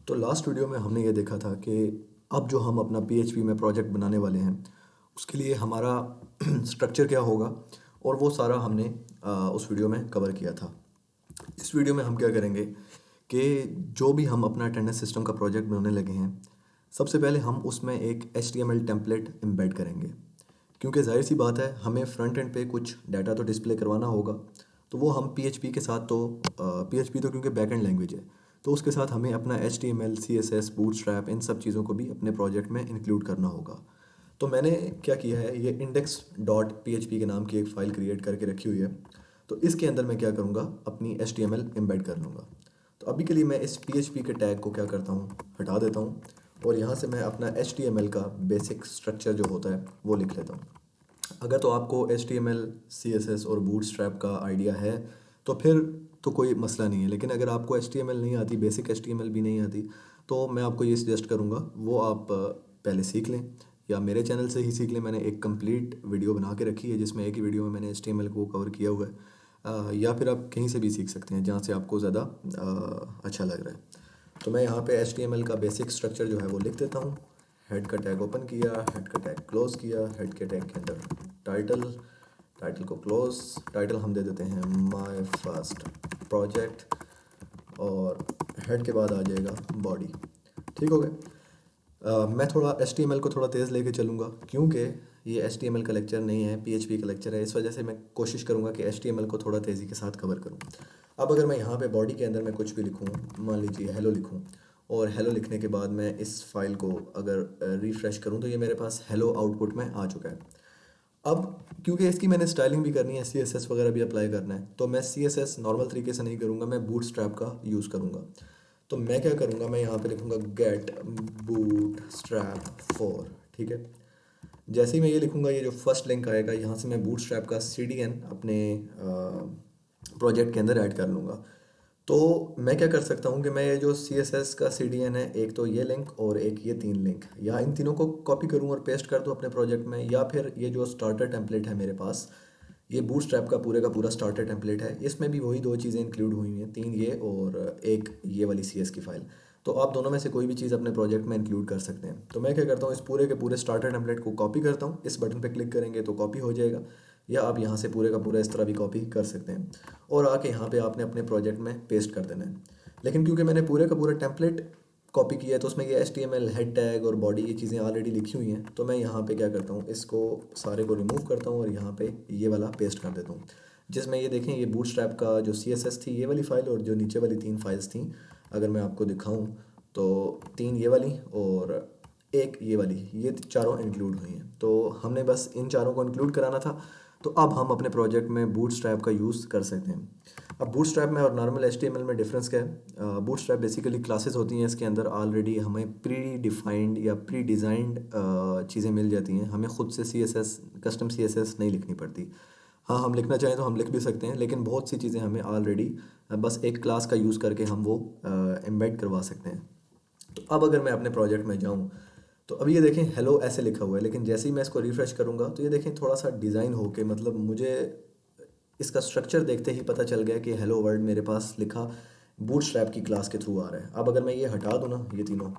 तो last video में हमने ये देखा था कि अब जो हम अपना पीएचपी में प्रोजेक्ट बनाने वाले हैं उसके लिए हमारा स्ट्रक्चर क्या होगा और वो सारा हमने उस वीडियो में कवर किया था। इस वीडियो में हम क्या करेंगे कि जो भी हम अपना अटेंडेंस सिस्टम का प्रोजेक्ट बनाने लगे हैं, सबसे पहले हम उसमें एक HTML टेम्पलेट एम्बेड करेंगे, क्योंकि जाहिर सी बात है हमें फ्रंट एंड पे कुछ डाटा तो डिस्प्ले करवाना होगा। तो वो हम पीएचपी के साथ तो पीएचपी तो क्योंकि बैक एंड लैंग्वेज है, तो उसके साथ हमें अपना HTML CSS बूटस्ट्रैप इन सब चीज़ों को भी अपने प्रोजेक्ट में इंक्लूड करना होगा। तो मैंने क्या किया है, ये index.php के नाम की एक फ़ाइल क्रिएट करके रखी हुई है। तो इसके अंदर मैं क्या करूँगा, अपनी HTML एम्बेड कर लूँगा। तो अभी के लिए मैं इस PHP के टैग को क्या करता हूँ, हटा देता हूँ और यहाँ से मैं अपना HTML का बेसिक स्ट्रक्चर जो होता है वो लिख लेता हूँ। अगर तो आपको HTML CSS और बूटस्ट्रैप का आइडिया है तो फिर तो कोई मसला नहीं है, लेकिन अगर आपको HTML नहीं आती, बेसिक HTML भी नहीं आती, तो मैं आपको ये सजेस्ट करूँगा वो आप पहले सीख लें या मेरे चैनल से ही सीख लें। मैंने एक कंप्लीट वीडियो बना के रखी है जिसमें एक ही वीडियो में मैंने HTML को कवर किया हुआ है। या फिर आप कहीं से भी सीख सकते हैं जहाँ से आपको ज़्यादा अच्छा लग रहा है। तो मैं यहाँ पे HTML का बेसिक स्ट्रक्चर जो है वो लिख देता हूँ। हेड का टैग ओपन किया, हेड का टैग क्लोज किया, हेड के टैग के अंदर टाइटल, टाइटल को क्लोज, टाइटल हम दे देते हैं माय फर्स्ट प्रोजेक्ट और हेड के बाद आ जाएगा बॉडी। ठीक हो गया। मैं थोड़ा HTML को थोड़ा तेज़ लेके चलूँगा क्योंकि ये HTML का लेक्चर नहीं है, PHP का लेक्चर है। इस वजह से मैं कोशिश करूँगा कि HTML को थोड़ा तेज़ी के साथ कवर करूँ। अब अगर मैं यहाँ पे बॉडी के अंदर मैं कुछ भी लिखूँ, मान लीजिए हेलो लिखूँ, और हेलो लिखने के बाद मैं इस फाइल को अगर रिफ़्रेश करूँ तो ये मेरे पास हेलो आउटपुट में आ चुका है। अब क्योंकि इसकी मैंने स्टाइलिंग भी करनी है, CSS वगैरह भी अप्लाई करना है, तो मैं CSS नॉर्मल तरीके से नहीं करूँगा, मैं बूटस्ट्रैप का यूज़ करूँगा। तो मैं क्या करूँगा, मैं यहाँ पे लिखूँगा गेट बूटस्ट्रैप फॉर। ठीक है। जैसे ही मैं ये लिखूँगा, ये जो फर्स्ट लिंक आएगा यहाँ से मैं बूटस्ट्रैप का CDN अपने प्रोजेक्ट के अंदर ऐड कर लूँगा। तो मैं क्या कर सकता हूँ कि मैं ये जो CSS का CDN है, एक तो ये लिंक और एक ये 3 लिंक, या इन तीनों को कॉपी करूँ और पेस्ट कर दूँ अपने प्रोजेक्ट में, या फिर ये जो स्टार्टर टेम्पलेट है मेरे पास, ये बूटस्ट्रैप का पूरा स्टार्टर टेम्पलेट है, इसमें भी वही दो चीज़ें इंक्लूड हुई हैं, 3 ये और एक ये वाली CS की फ़ाइल। तो आप दोनों में से कोई भी चीज़ अपने प्रोजेक्ट में इंक्लूड कर सकते हैं। तो मैं क्या करता हूँ, इस पूरे के पूरे स्टार्टर टेम्पलेट को कॉपी करता हूँ, इस बटन पे क्लिक करेंगे तो कॉपी हो जाएगा, या आप यहाँ से पूरे का पूरा इस तरह भी कॉपी कर सकते हैं और आके यहाँ पे आपने अपने प्रोजेक्ट में पेस्ट कर देना है। लेकिन क्योंकि मैंने पूरे का पूरा टेम्पलेट कॉपी किया है तो उसमें ये HTML हेड टैग और बॉडी ये चीज़ें ऑलरेडी लिखी हुई हैं, तो मैं यहाँ पे क्या करता हूँ, इसको सारे को रिमूव करता हूँ और यहाँ पे ये वाला पेस्ट कर देता हूँ, जिसमें ये देखें ये बूटस्ट्रैप का जो CSS थी ये वाली फ़ाइल और जो नीचे वाली 3 फाइल्स थी, अगर मैं आपको दिखाऊँ तो 3 ये वाली और एक ये वाली, ये चारों इंक्लूड हुई हैं। तो हमने बस इन चारों को इंक्लूड कराना था। तो अब हम अपने प्रोजेक्ट में बूटस्ट्रैप का यूज़ कर सकते हैं। अब बूटस्ट्रैप में और नॉर्मल HTML में डिफरेंस क्या है? बूटस्ट्रैप बेसिकली क्लासेस होती हैं, इसके अंदर ऑलरेडी हमें प्री डिफाइंड या प्री डिज़ाइंड चीज़ें मिल जाती हैं, हमें खुद से CSS कस्टम CSS नहीं लिखनी पड़ती। हाँ, हम लिखना चाहें तो हम लिख भी सकते हैं, लेकिन बहुत सी चीज़ें हमें ऑलरेडी बस एक क्लास का यूज़ करके हम वो एम्बेड करवा सकते हैं। तो अब अगर मैं अपने प्रोजेक्ट में जाऊँ तो अभी ये देखें हेलो ऐसे लिखा हुआ है, लेकिन जैसे ही मैं इसको रिफ़्रेश करूँगा तो ये देखें थोड़ा सा डिज़ाइन होके, मतलब मुझे इसका स्ट्रक्चर देखते ही पता चल गया कि हेलो वर्ल्ड मेरे पास लिखा बूटस्ट्रैप की क्लास के थ्रू आ रहा है। अब अगर मैं ये हटा दूँ ना, ये तीनों,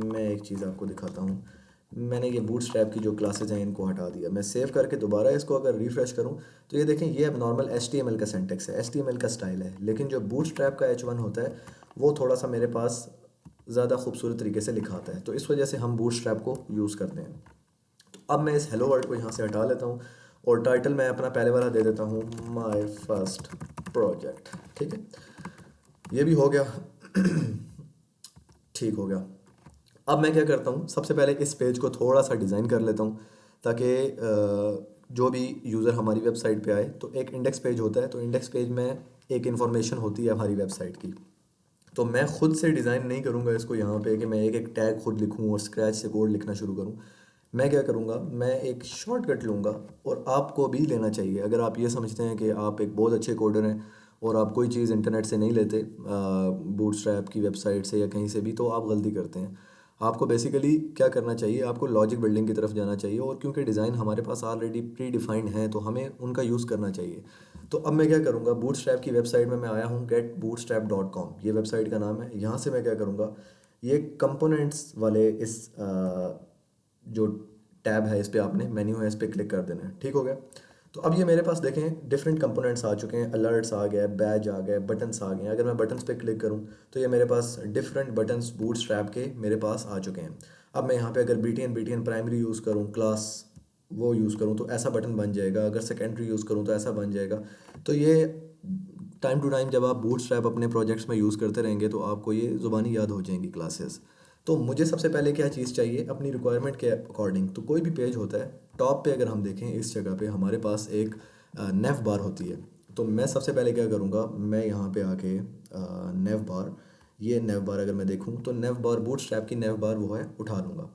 मैं एक चीज़ आपको दिखाता हूँ। मैंने ये बूटस्ट्रैप की जो क्लासेज हैं इनको हटा दिया। मैं सेव करके दोबारा इसको अगर रिफ़्रेश करूँ तो ये देखें ये अब नॉर्मल HTML का सिंटैक्स है, HTML का स्टाइल है, लेकिन जो बूटस्ट्रैप का H1 होता है वो थोड़ा सा मेरे पास ज़्यादा खूबसूरत तरीके से लिखा आता है, तो इस वजह से हम बूटस्ट्रैप को यूज़ करते हैं। तो अब मैं इस हेलो वर्ड को यहाँ से हटा लेता हूँ और टाइटल मैं अपना पहले वाला दे देता हूँ माय फर्स्ट प्रोजेक्ट। ठीक है, ये भी हो गया। ठीक हो गया। अब मैं क्या करता हूँ, सबसे पहले इस पेज को थोड़ा सा डिज़ाइन कर लेता हूँ ताकि जो भी यूज़र हमारी वेबसाइट पे आए, तो एक इंडेक्स पेज होता है, तो इंडेक्स पेज में एक इन्फॉर्मेशन होती है हमारी वेबसाइट की। तो मैं खुद से डिज़ाइन नहीं करूँगा इसको यहाँ पे कि मैं एक एक टैग खुद लिखूँ और स्क्रैच से कोड लिखना शुरू करूँ। मैं क्या करूँगा, मैं एक शॉर्टकट लूँगा, और आपको भी लेना चाहिए। अगर आप ये समझते हैं कि आप एक बहुत अच्छे कोडर हैं और आप कोई चीज़ इंटरनेट से नहीं लेते, बूटस्ट्रैप की वेबसाइट से या कहीं से भी, तो आप गलती करते हैं। आपको बेसिकली क्या करना चाहिए, आपको लॉजिक बिल्डिंग की तरफ जाना चाहिए, और क्योंकि डिज़ाइन हमारे पास ऑलरेडी प्री डिफाइंड हैं तो हमें उनका यूज़ करना चाहिए। तो अब मैं क्या करूँगा, बूटस्ट्रैप की वेबसाइट में मैं आया हूँ getbootstrap.com, ये वेबसाइट का नाम है। यहाँ से मैं क्या करूँगा, ये कंपोनेंट्स वाले इस जो टैब है इस पे आपने मेन्यू है इस पे क्लिक कर देना है। ठीक हो गया। तो अब ये मेरे पास देखें डिफरेंट कंपोनेंट्स आ चुके हैं, अलर्ट्स आ गए, बैज आ गए, बटन्स आ गए। अगर मैं बटन्स पे क्लिक करूं तो ये मेरे पास डिफरेंट बटन्स बूटस्ट्रैप के मेरे पास आ चुके हैं। अब मैं यहाँ पे अगर BTN प्राइमरी यूज़ करूँ, क्लास वो यूज़ करूँ तो ऐसा बटन बन जाएगा, अगर सेकेंडरी यूज़ करूँ तो ऐसा बन जाएगा। तो ये टाइम टू टाइम जब आप बूटस्ट्रैप अपने प्रोजेक्ट्स में यूज़ करते रहेंगे तो आपको ये ज़ुबानी याद हो जाएंगी क्लासेस। तो मुझे सबसे पहले क्या चीज़ चाहिए अपनी रिक्वायरमेंट के अकॉर्डिंग। तो कोई भी पेज होता है, टॉप पे अगर हम देखें इस जगह पे हमारे पास एक नेव बार होती है। तो मैं सबसे पहले क्या करूँगा, मैं यहाँ पे आके नेव बार, ये नेव बार अगर मैं देखूँ तो नेव बार बूटस्ट्रैप की नेव बार वो है उठा लूँगा।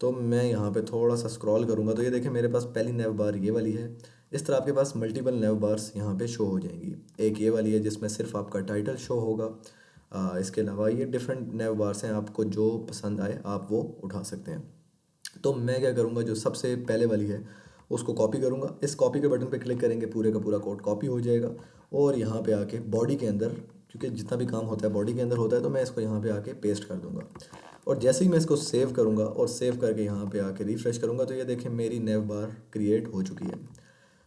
तो मैं यहाँ पे थोड़ा सा स्क्रॉल करूँगा तो ये देखें मेरे पास पहली नेव बार ये वाली है। इस तरह आपके पास मल्टीपल नेव बार्स यहाँ पे शो हो जाएंगी। एक ये वाली है जिसमें सिर्फ आपका टाइटल शो होगा। इसके अलावा ये डिफरेंट नेव बार्स हैं, आपको जो पसंद आए आप वो उठा सकते हैं। तो मैं क्या करूँगा, जो सबसे पहले वाली है उसको कॉपी करूँगा। इस कॉपी के बटन पे क्लिक करेंगे, पूरे का पूरा कोड कॉपी हो जाएगा। और यहाँ पे आके बॉडी के अंदर, क्योंकि जितना भी काम होता है बॉडी के अंदर होता है, तो मैं इसको यहाँ पे आके पेस्ट कर दूँगा। और जैसे ही मैं इसको सेव करूँगा और सेव करके यहाँ पे आके रिफ़्रेश करूँगा तो ये देखें मेरी नेव बार क्रिएट हो चुकी है।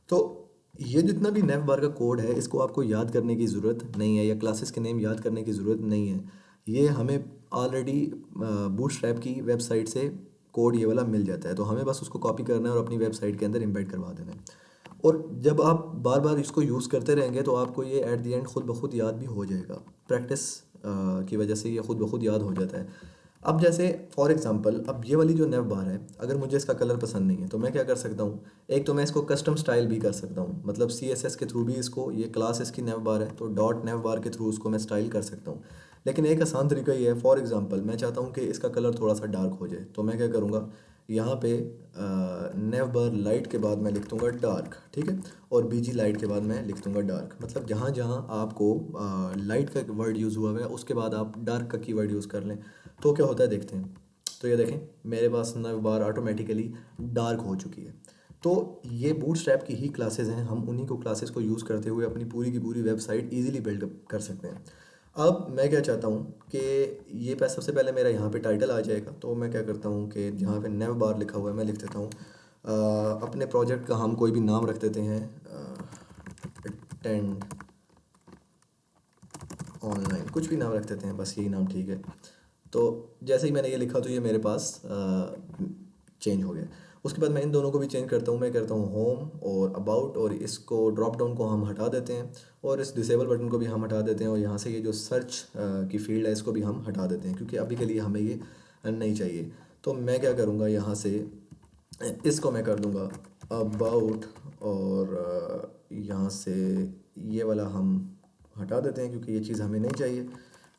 तो ये जितना भी नेव बार का कोड है इसको आपको याद करने की ज़रूरत नहीं है, या क्लासेस के नेम याद करने की ज़रूरत नहीं है। ये हमें ऑलरेडी बूटस्ट्रैप की वेबसाइट से कोड ये वाला मिल जाता है, तो हमें बस उसको कॉपी करना है और अपनी वेबसाइट के अंदर एम्बेड करवा देना है। और जब आप बार बार इसको यूज़ करते रहेंगे तो आपको ये एट द एंड खुद ब खुद याद भी हो जाएगा। प्रैक्टिस की वजह से ये खुद ब खुद याद हो जाता है। अब जैसे फॉर एग्जांपल, अब ये वाली जो नेव बार है, अगर मुझे इसका कलर पसंद नहीं है तो मैं क्या कर सकता हूँ, एक तो मैं इसको कस्टम स्टाइल भी कर सकता हूँ, मतलब CSS के थ्रू भी इसको, ये क्लास इसकी नेव बार है तो डॉट नेव बार के थ्रू उसको मैं स्टाइल कर सकता हूँ। लेकिन एक आसान तरीका ये है, फॉर एग्जांपल मैं चाहता हूँ कि इसका कलर थोड़ा सा डार्क हो जाए, तो मैं क्या करूँगा, यहाँ पे नेव बार लाइट के बाद मैं लिख दूँगा डार्क, ठीक है, और BG लाइट के बाद मैं लिख दूँगा डार्क। मतलब जहाँ जहाँ आपको लाइट का वर्ड यूज़ हुआ है उसके बाद आप डार्क का कीवर्ड यूज़ कर लें तो क्या होता है देखते हैं। तो ये देखें मेरे पास नेव बार ऑटोमेटिकली डार्क हो चुकी है। तो ये बूटस्ट्रैप की ही क्लासेस हैं, हम उन्हीं को क्लासेस को यूज़ करते हुए अपनी पूरी की पूरी वेबसाइट इजीली बिल्ड कर सकते हैं। अब मैं क्या चाहता हूँ कि ये सबसे पहले मेरा यहाँ पे टाइटल आ जाएगा, तो मैं क्या करता हूँ कि जहाँ पे नेव बार लिखा हुआ है मैं लिख देता हूँ अपने प्रोजेक्ट का हम कोई भी नाम रख देते हैं, अटेंड ऑनलाइन, कुछ भी नाम रख देते हैं, बस यही नाम ठीक है। तो जैसे ही मैंने ये लिखा तो ये मेरे पास चेंज हो गया। उसके बाद मैं इन दोनों को भी चेंज करता हूँ, मैं करता हूँ होम और अबाउट, और इसको ड्रॉप डाउन को हम हटा देते हैं और इस डिसेबल बटन को भी हम हटा देते हैं, और यहाँ से ये जो सर्च की फील्ड है इसको भी हम हटा देते हैं क्योंकि अभी के लिए हमें ये नहीं चाहिए। तो मैं क्या करूँगा, यहाँ से इसको मैं कर दूँगा अबाउट, और यहाँ से ये वाला हम हटा देते हैं क्योंकि ये चीज़ हमें नहीं चाहिए।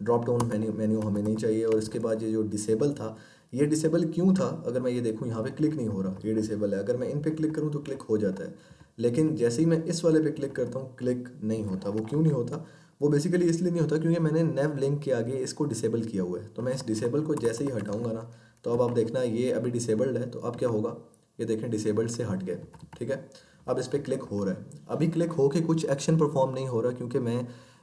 ड्रॉप डाउन मेन्यू हमें नहीं चाहिए। और इसके बाद ये जो डिसेबल था, ये डिसेबल क्यों था, अगर मैं ये देखूँ यहाँ पे क्लिक नहीं हो रहा, ये डिसेबल है। अगर मैं इन पे क्लिक करूँ तो क्लिक हो जाता है, लेकिन जैसे ही मैं इस वाले पे क्लिक करता हूँ क्लिक नहीं होता। वो क्यों नहीं होता, वो बेसिकली इसलिए नहीं होता क्योंकि मैंने नेव लिंक के आगे इसको डिसेबल किया हुआ है। तो मैं इस डिसेबल को जैसे ही हटाऊंगा ना, तो अब आप देखना ये अभी डिसेबल्ड है, तो अब क्या होगा, ये देखें डिसेबल्ड से हट गए, ठीक है। अब इस पर क्लिक हो रहा है, अभी क्लिक हो के कुछ एक्शन परफॉर्म नहीं हो रहा क्योंकि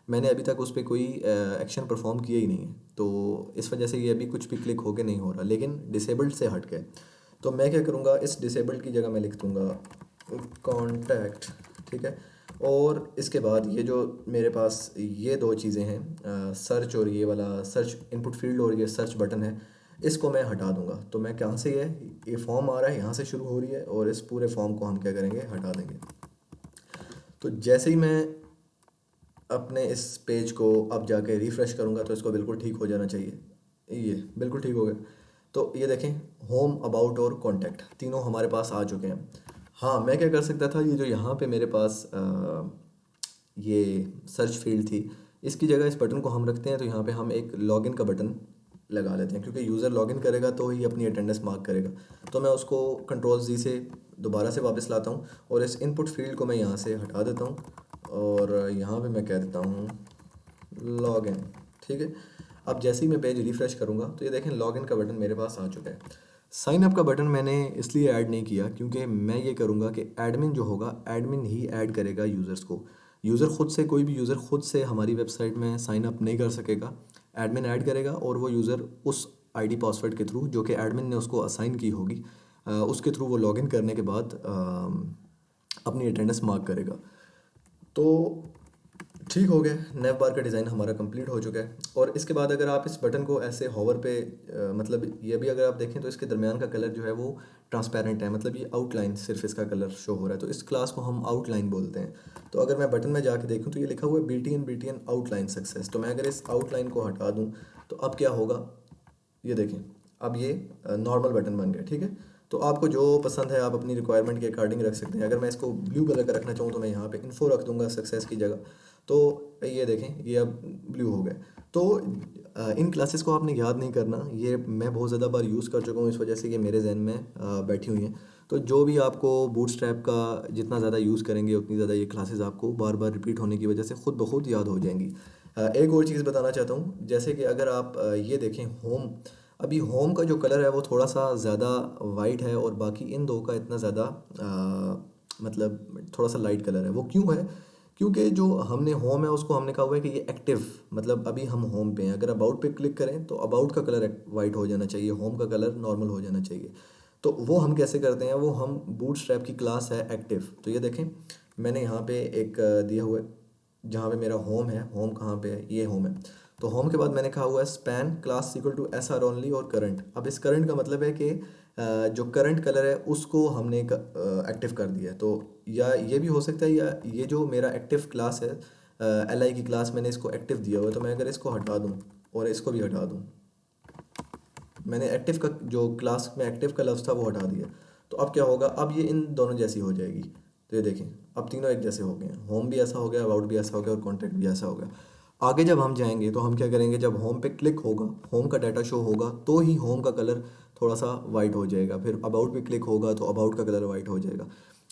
मैंने अभी तक उस पर कोई एक्शन परफॉर्म किया ही नहीं है, तो इस वजह से ये अभी कुछ भी क्लिक होके नहीं हो रहा, लेकिन डिसेबल्ड से हट गए। तो मैं क्या करूँगा, इस डिसेबल्ड की जगह मैं लिख दूँगा कॉन्टैक्ट, ठीक है। और इसके बाद ये जो मेरे पास ये दो चीज़ें हैं, सर्च और ये वाला सर्च इनपुट फील्ड और ये सर्च बटन है, इसको मैं हटा दूंगा। तो मैं कहाँ से ये फॉर्म आ रहा है, यहाँ से शुरू हो रही है, और इस पूरे फॉर्म को हम क्या करेंगे, हटा देंगे। तो जैसे ही मैं अपने इस पेज को अब जाके रिफ़्रेश करूँगा तो इसको बिल्कुल ठीक हो जाना चाहिए, ये बिल्कुल ठीक हो गया। तो ये देखें होम, अबाउट और कॉन्टैक्ट तीनों हमारे पास आ चुके हैं। हाँ, मैं क्या कर सकता था, ये जो यहाँ पे मेरे पास ये सर्च फील्ड थी, इसकी जगह इस बटन को हम रखते हैं, तो यहाँ पे हम एक लॉगिन का बटन लगा लेते हैं क्योंकि यूज़र लॉगिन करेगा तो ही अपनी अटेंडेंस मार्क करेगा। तो मैं उसको Ctrl+Z से दोबारा से वापस लाता हूँ और इस इनपुट फील्ड को मैं यहाँ से हटा देता हूँ और यहाँ पे मैं कह देता हूँ लॉगिन, ठीक है। अब जैसे ही मैं पेज रिफ़्रेश करूँगा तो ये देखें लॉगिन का बटन मेरे पास आ चुका है। साइन अप का बटन मैंने इसलिए ऐड नहीं किया क्योंकि मैं ये करूँगा कि एडमिन जो होगा, एडमिन ही ऐड करेगा यूज़र्स को। यूज़र ख़ुद से, कोई भी यूज़र ख़ुद से हमारी वेबसाइट में साइन अप नहीं कर सकेगा। एडमिन ऐड करेगा और वो यूज़र उस आईडी पासवर्ड के थ्रू जो कि एडमिन ने उसको असाइन की होगी उसके थ्रू वो लॉगिन करने के बाद अपनी अटेंडेंस मार्क करेगा। तो ठीक हो गया, नेव बार का डिज़ाइन हमारा कंप्लीट हो चुका है। और इसके बाद अगर आप इस बटन को ऐसे होवर पे मतलब ये भी अगर आप देखें तो इसके दरमियान का कलर जो है वो ट्रांसपेरेंट है, मतलब ये आउटलाइन सिर्फ इसका कलर शो हो रहा है, तो इस क्लास को हम आउटलाइन बोलते हैं। तो अगर मैं बटन में जाके देखूं तो ये लिखा हुआ है BTN आउटलाइन सक्सेस। तो मैं अगर इस आउटलाइन को हटा दूं तो अब क्या होगा, ये देखें, अब ये नॉर्मल बटन बन गया। ठीक है, तो आपको जो पसंद है आप अपनी रिक्वायरमेंट के अकॉर्डिंग रख सकते हैं। अगर मैं इसको ब्लू कलर का रखना चाहूँ तो मैं यहाँ पे इन्फो रख दूंगा सक्सेस की जगह। तो ये देखें ये अब ब्लू हो गया। तो इन क्लासेस को आपने याद नहीं करना, ये मैं बहुत ज़्यादा बार यूज़ कर चुका हूँ, इस वजह से ये मेरे जहन में बैठी हुई हैं। तो जो भी आपको बूटस्ट्रैप का जितना ज़्यादा यूज़ करेंगे उतनी ज़्यादा ये क्लासेस आपको बार बार रिपीट होने की वजह से खुद ब खुद याद हो जाएंगी। एक और चीज़ बताना चाहता हूँ, जैसे कि अगर आप ये देखें होम, अभी होम का जो कलर है वो थोड़ा सा ज़्यादा वाइट है और बाकी इन दो का इतना ज़्यादा मतलब थोड़ा सा लाइट कलर है। वो क्यों है, क्योंकि जो हमने होम है उसको हमने कहा हुआ है कि ये एक्टिव, मतलब अभी हम होम पे हैं। अगर अबाउट पे क्लिक करें तो अबाउट का कलर वाइट हो जाना चाहिए, होम का कलर नॉर्मल हो जाना चाहिए। तो वो हम कैसे करते हैं, वो हम बूटस्ट्रैप की क्लास है एक्टिव। तो ये देखें मैंने यहाँ पे एक दिया हुआ है जहाँ पे मेरा होम है, होम कहाँ पे है, ये होम है। तो होम के बाद मैंने कहा हुआ है span class equal to SR only और करंट। अब इस करंट का मतलब है कि जो करंट कलर है उसको हमने एक्टिव कर दिया है। तो या ये भी हो सकता है, या ये जो मेरा एक्टिव क्लास है LI की क्लास, मैंने इसको एक्टिव दिया हुआ है। तो मैं अगर इसको हटा दूँ और इसको भी हटा दूँ, मैंने एक्टिव का जो क्लास में एक्टिव का लफ्ज़ था वो हटा दिया। तो अब क्या होगा, अब ये इन दोनों जैसी हो जाएगी। तो ये देखें अब तीनों एक जैसे हो गए हैं, होम भी ऐसा हो गया, अबाउट भी ऐसा हो गया और कॉन्टैक्ट भी ऐसा हो गया। आगे जब हम जाएंगे तो हम क्या करेंगे, जब होम पे क्लिक होगा, होम का डाटा शो होगा तो ही होम का कलर थोड़ा सा वाइट हो जाएगा। फिर अबाउट पे क्लिक होगा तो अबाउट का कलर वाइट हो जाएगा।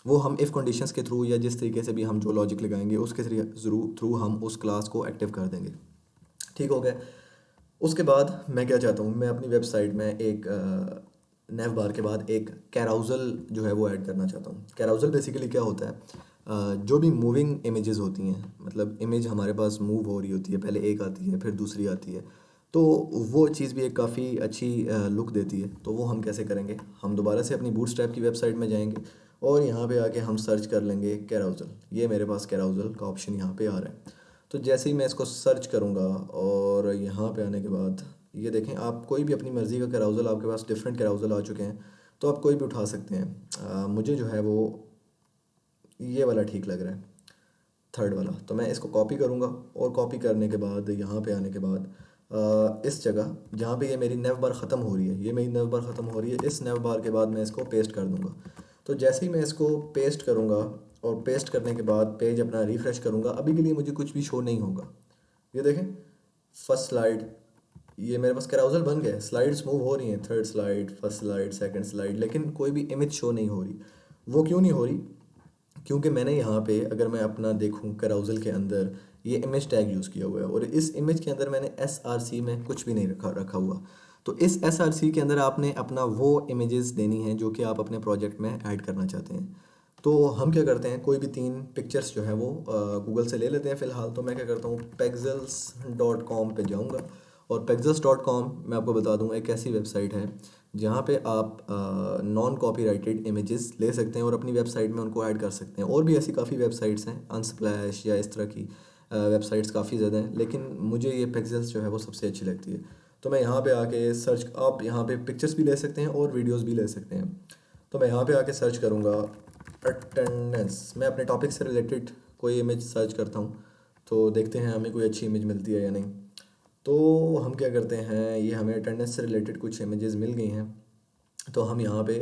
वो हम इफ़ कंडीशंस के थ्रू या जिस तरीके से भी हम जो लॉजिक लगाएंगे उसके थ्रू हम उस क्लास को एक्टिव कर देंगे। ठीक हो गया। उसके बाद मैं क्या चाहता हूँ, मैं अपनी वेबसाइट में एक नेव बार के बाद एक कैराउज़ल जो है वो ऐड करना चाहता हूँ। कैराउज़ल बेसिकली क्या होता है, जो भी मूविंग इमेजेस होती हैं, मतलब इमेज हमारे पास मूव हो रही होती है, पहले एक आती है फिर दूसरी आती है, तो वो चीज़ भी एक काफ़ी अच्छी लुक देती है। तो वो हम कैसे करेंगे, हम दोबारा से अपनी बूटस्ट्रैप की वेबसाइट में जाएंगे और यहाँ पे आके हम सर्च कर लेंगे कैराउज़ल। ये मेरे पास कैराउज़ल का ऑप्शन यहाँ पे आ रहा है। तो जैसे ही मैं इसको सर्च करूँगा और यहाँ पे आने के बाद ये देखें, आप कोई भी अपनी मर्ज़ी का कैराउज़ल, आपके पास डिफरेंट कैराउज़ल आ चुके हैं तो आप कोई भी उठा सकते हैं। मुझे जो है वो ये वाला ठीक लग रहा है, थर्ड वाला। तो मैं इसको कॉपी करूँगा और कॉपी करने के बाद यहाँ पे आने के बाद इस जगह जहाँ पे ये मेरी नेव बार ख़त्म हो रही है, ये मेरी नेव बार ख़त्म हो रही है, इस नेव बार के बाद मैं इसको पेस्ट कर दूँगा। तो जैसे ही मैं इसको पेस्ट करूँगा और पेस्ट करने के बाद पेज अपना रिफ़्रेश करूँगा, अभी के लिए मुझे कुछ भी शो नहीं होगा। ये देखें फर्स्ट स्लाइड, ये मेरे पास कैराउज़ल बन गया है, स्लाइड्स मूव हो रही हैं, third slide, first slide, second slide, लेकिन कोई भी इमेज शो नहीं हो रही। वो क्यों नहीं हो रही, क्योंकि मैंने यहाँ पे अगर मैं अपना देखूँ कैराउज़ल के अंदर ये इमेज टैग यूज़ किया हुआ है और इस इमेज के अंदर मैंने SRC में कुछ भी नहीं रखा हुआ। तो इस SRC के अंदर आपने अपना वो इमेजेस देनी है जो कि आप अपने प्रोजेक्ट में ऐड करना चाहते हैं। तो हम क्या करते हैं, कोई भी 3 पिक्चर्स जो है वो गूगल से ले लेते हैं फ़िलहाल। तो मैं क्या करता हूँ, pexels.com पे जाऊँगा और pexels.com मैं आपको बता दूँ एक ऐसी वेबसाइट है जहाँ पे आप नॉन कॉपीराइटेड इमेजेस ले सकते हैं और अपनी वेबसाइट में उनको ऐड कर सकते हैं। और भी ऐसी काफ़ी वेबसाइट्स हैं, अनस्प्लैश या इस तरह की वेबसाइट्स काफ़ी ज़्यादा हैं, लेकिन मुझे ये पिक्सेल्स जो है वो सबसे अच्छी लगती है। तो मैं यहाँ पे आके सर्च, आप यहाँ पे पिक्चर्स भी ले सकते हैं और वीडियोस भी ले सकते हैं। तो मैं यहाँ पे आके सर्च करूँगा अटेंडेंस, मैं अपने टॉपिक से रिलेटेड कोई इमेज सर्च करता हूँ तो देखते हैं हमें कोई अच्छी इमेज मिलती है या नहीं। तो हम क्या करते हैं, ये हमें अटेंडेंस से रिलेटेड कुछ इमेजेस मिल गई हैं, तो हम यहाँ पे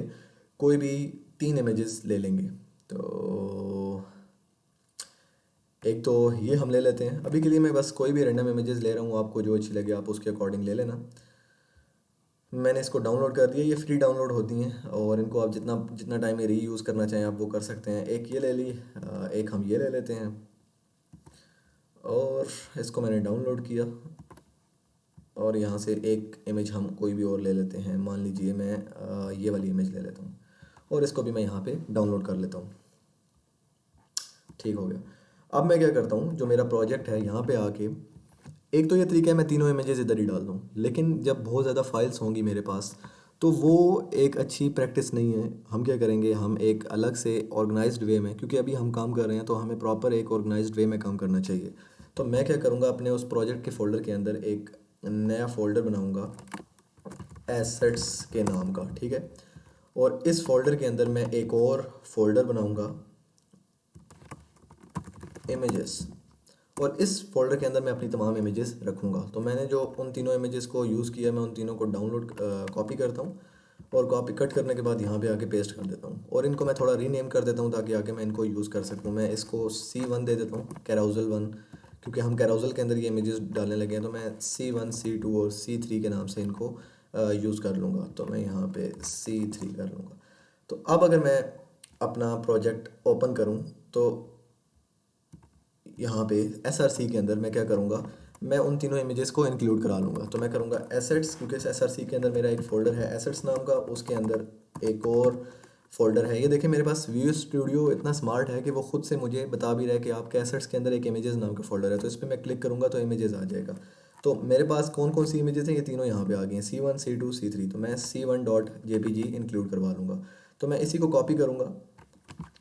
कोई भी 3 इमेजेस ले लेंगे। तो एक तो ये हम ले लेते हैं, अभी के लिए मैं बस कोई भी रैंडम इमेजेस ले रहा हूँ, आपको जो अच्छी लगे आप उसके अकॉर्डिंग ले लेना। मैंने इसको डाउनलोड कर दिया, ये फ्री डाउनलोड होती हैं और इनको आप जितना जितना टाइम में रीयूज़ करना चाहें आप वो कर सकते हैं। एक ये ले ली, एक हम ये ले लेते हैं और इसको मैंने डाउनलोड किया और यहाँ से एक इमेज हम कोई भी और ले लेते हैं। मान लीजिए मैं ये वाली इमेज ले लेता हूँ और इसको भी मैं यहाँ पे डाउनलोड कर लेता हूँ। ठीक हो गया। अब मैं क्या करता हूँ, जो मेरा प्रोजेक्ट है यहाँ पे आके एक तो ये तरीका है मैं तीनों इमेजेस इधर ही डाल दूँ, लेकिन जब बहुत ज़्यादा फाइल्स होंगी मेरे पास तो वो एक अच्छी प्रैक्टिस नहीं है। हम क्या करेंगे, हम एक अलग से ऑर्गेनाइज्ड वे में, क्योंकि अभी हम काम कर रहे हैं तो हमें प्रॉपर एक ऑर्गेनाइज्ड वे में काम करना चाहिए। तो मैं क्या करूँगा, अपने उस प्रोजेक्ट के फ़ोल्डर के अंदर एक नया फ़ोल्डर बनाऊँगा एसेट्स के नाम का, ठीक है। और इस फ़ोल्डर के अंदर मैं एक और फ़ोल्डर बनाऊँगा इमेजेस, और इस फ़ोल्डर के अंदर मैं अपनी तमाम इमेजेस रखूँगा। तो मैंने जो उन तीनों इमेजेस को यूज़ किया, मैं उन तीनों को डाउनलोड कॉपी करता हूँ, और कॉपी कट करने के बाद यहाँ पे आके पेस्ट कर देता हूँ, और इनको मैं थोड़ा रीनेम कर देता हूँ ताकि आगे मैं इनको यूज़ कर सकूँ। मैं इसको C1 दे देता हूँ, कैराउजल 1, क्योंकि हम कैराउजल के अंदर ये इमेजेस डालने लगे हैं। तो मैं C1, C2 और C3 के नाम से इनको यूज़ कर लूँगा। तो मैं यहाँ पे C3 कर लूँगा। तो अब अगर मैं अपना प्रोजेक्ट ओपन करूँ तो यहाँ पे SRC के अंदर मैं क्या करूँगा, मैं उन तीनों इमेजेस को इंक्लूड करा लूँगा। तो मैं करूँगा एसेट्स, क्योंकि इस SRC के अंदर मेरा एक फ़ोल्डर है एसेट्स नाम का, उसके अंदर एक और फ़ोल्डर है। ये देखिए मेरे पास व्यू स्टूडियो इतना स्मार्ट है कि वो खुद से मुझे बता भी रहा है कि आपके एसेट्स के अंदर एक इमेजेस नाम का फ़ोल्डर है। तो इस पर मैं क्लिक करूँगा तो इमेजेस आ जाएगा। तो मेरे पास कौन कौन सी इमेजेस हैं, ये तीनों यहाँ पे आ गई हैं, C1, C2, C3। तो मैं C1.jpg इंक्लूड करवा लूँगा। तो मैं इसी को कॉपी करूँगा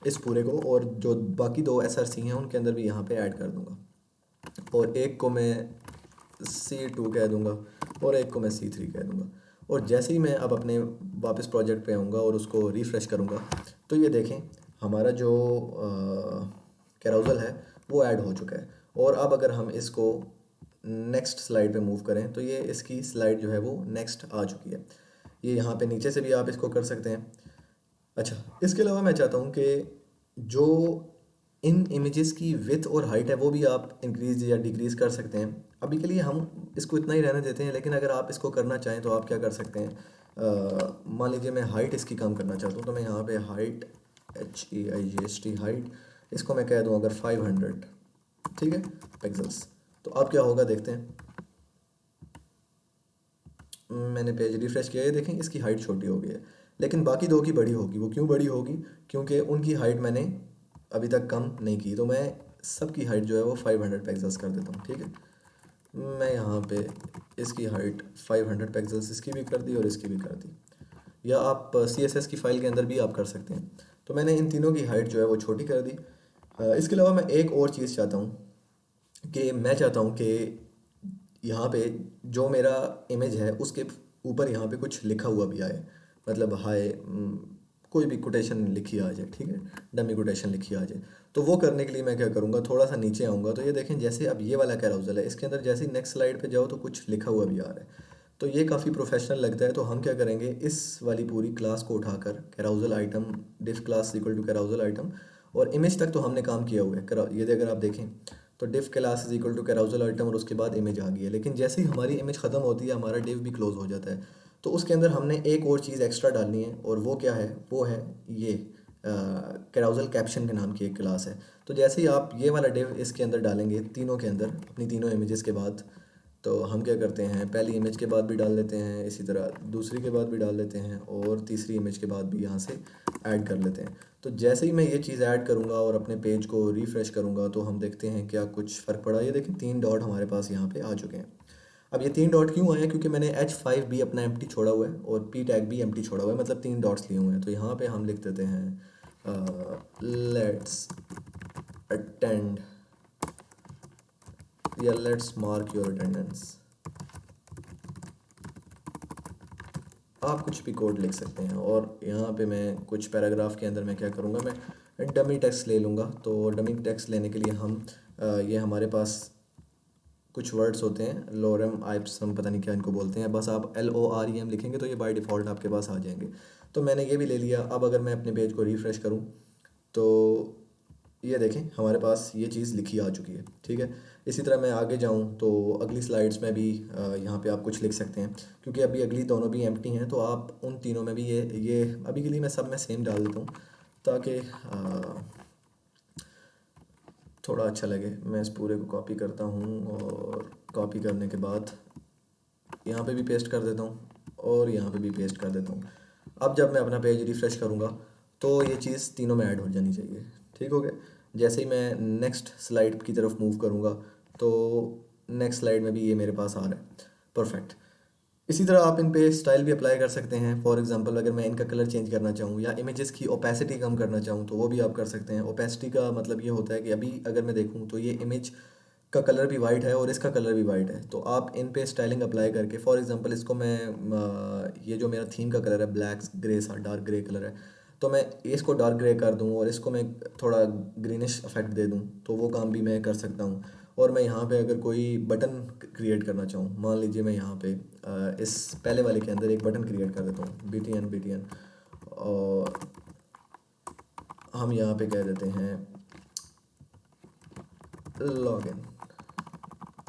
इस पूरे को, और जो बाकी दो SRC हैं उनके अंदर भी यहाँ पे ऐड कर दूँगा, और एक को मैं C2 कह दूँगा और एक को मैं C3 कह दूँगा। और जैसे ही मैं अब अपने वापस प्रोजेक्ट पे आऊँगा और उसको रिफ़्रेश करूँगा तो ये देखें हमारा जो कैराउज़ल है वो ऐड हो चुका है। और अब अगर हम इसको नेक्स्ट स्लाइड पे मूव करें तो ये इसकी स्लाइड जो है वो नेक्स्ट आ चुकी है। ये यहाँ पे नीचे से भी आप इसको कर सकते हैं। अच्छा, इसके अलावा मैं चाहता हूँ कि जो इन इमेजेस की विड्थ और हाइट है वो भी आप इंक्रीज़ या डिक्रीज़ कर सकते हैं। अभी के लिए हम इसको इतना ही रहने देते हैं, लेकिन अगर आप इसको करना चाहें तो आप क्या कर सकते हैं, मान लीजिए मैं हाइट इसकी कम करना चाहता हूँ, तो मैं यहाँ पे हाइट HEIGHT हाइट इसको मैं कह दूँ अगर 500, ठीक है, पिक्सल्स। तो अब क्या होगा देखते हैं। मैंने पेज रिफ़्रेश किया, ये देखें इसकी हाइट छोटी हो गई है, लेकिन बाकी दो की बड़ी होगी। वो क्यों बड़ी होगी, क्योंकि उनकी हाइट मैंने अभी तक कम नहीं की। तो मैं सबकी हाइट जो है वो 500 पिक्सल्स कर देता हूँ, ठीक है। मैं यहाँ पे इसकी हाइट 500 पिक्सल्स इसकी भी कर दी और इसकी भी कर दी, या आप CSS की फ़ाइल के अंदर भी आप कर सकते हैं। तो मैंने इन तीनों की हाइट जो है वो छोटी कर दी। इसके अलावा मैं एक और चीज़ चाहता हूँ कि मैं चाहता हूँ कि यहाँ पे जो मेरा इमेज है उसके ऊपर यहाँ पे कुछ लिखा हुआ भी आए, मतलब हाय, कोई भी कोटेशन लिखी आ जाए, ठीक है, डमी कोटेशन लिखी आ जाए। तो वो करने के लिए मैं क्या करूँगा, थोड़ा सा नीचे आऊँगा। तो ये देखें जैसे अब ये वाला कैराउज़ल है, इसके अंदर जैसे ही नेक्स्ट स्लाइड पे जाओ तो कुछ लिखा हुआ भी आ रहा है। तो ये काफ़ी प्रोफेशनल लगता है। तो हम क्या करेंगे, इस वाली पूरी क्लास को उठाकर carousel item div class equal to carousel item, और इमेज तक तो हमने काम किया हुआ है। ये अगर आप देखें तो div class is equal to carousel item, और उसके बाद इमेज आ गई है। लेकिन जैसे ही हमारी इमेज ख़त्म होती है हमारा डिव भी क्लोज हो जाता है। तो उसके अंदर हमने एक और चीज़ एक्स्ट्रा डालनी है, और वो क्या है, वो है ये कैराउज़ल कैप्शन के नाम की एक क्लास है। तो जैसे ही आप ये वाला डिव इसके अंदर डालेंगे तीनों के अंदर, अपनी तीनों इमेजेस के बाद, तो हम क्या करते हैं, पहली इमेज के बाद भी डाल लेते हैं, इसी तरह दूसरी के बाद भी डाल लेते हैं, और तीसरी इमेज के बाद भी यहाँ से ऐड कर लेते हैं। तो जैसे ही मैं ये चीज़ ऐड करूँगा और अपने पेज को रिफ़्रेश करूँगा तो हम देखते हैं क्या कुछ फ़र्क पड़ा। ये देखिए 3 डॉट हमारे पास यहाँ पे आ चुके हैं। अब ये 3 डॉट क्यों आए हैं, क्योंकि मैंने H5 भी अपना एम्प्टी छोड़ा हुआ है और P टैग भी एम्प्टी छोड़ा हुआ है, मतलब 3 डॉट्स लिए हुए हैं। तो यहाँ पे हम लिख देते हैं लेट्स अटेंड, या लेट्स मार्क योर अटेंडेंस। आप कुछ भी कोड लिख सकते हैं। और यहाँ पे मैं कुछ पैराग्राफ के अंदर मैं क्या करूँगा, मैं डमी टेक्स्ट ले लूँगा। तो डमी टेक्स्ट लेने के लिए हम ये हमारे पास कुछ वर्ड्स होते हैं, लोरम आइप्सम, पता नहीं क्या इनको बोलते हैं, बस आप LOREM लिखेंगे तो ये बाय डिफ़ॉल्ट आपके पास आ जाएंगे। तो मैंने ये भी ले लिया। अब अगर मैं अपने पेज को रिफ़्रेश करूँ तो ये देखें हमारे पास ये चीज़ लिखी आ चुकी है, ठीक है। इसी तरह मैं आगे जाऊँ तो अगली स्लाइड्स में भी यहाँ पे आप कुछ लिख सकते हैं, क्योंकि अभी अगली दोनों भी एम्प्टी हैं। तो आप उन तीनों में भी ये अभी के लिए मैं सब में सेम डाल देता हूँ ताकि थोड़ा अच्छा लगे। मैं इस पूरे को कॉपी करता हूँ, और कॉपी करने के बाद यहाँ पे भी पेस्ट कर देता हूँ और यहाँ पे भी पेस्ट कर देता हूँ। अब जब मैं अपना पेज रिफ़्रेश करूँगा तो ये चीज़ तीनों में ऐड हो जानी चाहिए, ठीक हो गया। जैसे ही मैं नेक्स्ट स्लाइड की तरफ मूव करूँगा तो नेक्स्ट स्लाइड में भी ये मेरे पास आ रहा है, परफेक्ट। इसी तरह आप इन पे स्टाइल भी अप्लाई कर सकते हैं। फॉर एग्जांपल अगर मैं इनका कलर चेंज करना चाहूँ या इमेजेस की ओपेसिटी कम करना चाहूँ तो वो भी आप कर सकते हैं। ओपेसिटी का मतलब ये होता है कि अभी अगर मैं देखूँ तो ये इमेज का कलर भी वाइट है और इसका कलर भी वाइट है, तो आप इन पे स्टाइलिंग अप्लाई करके, फॉर एग्जांपल इसको मैं ये जो मेरा थीम का कलर है ब्लैक ग्रे सा डार्क ग्रे कलर है, तो मैं इसको डार्क ग्रे कर दूँ और इसको मैं थोड़ा ग्रीनिश इफेक्ट दे दूँ, तो वो काम भी मैं कर सकता हूँ। और मैं यहाँ पे अगर कोई बटन क्रिएट करना चाहूँ, मान लीजिए मैं यहाँ पे इस पहले वाले के अंदर एक बटन क्रिएट कर देता हूँ, BTN, और हम यहाँ पे कह देते हैं लॉगिन,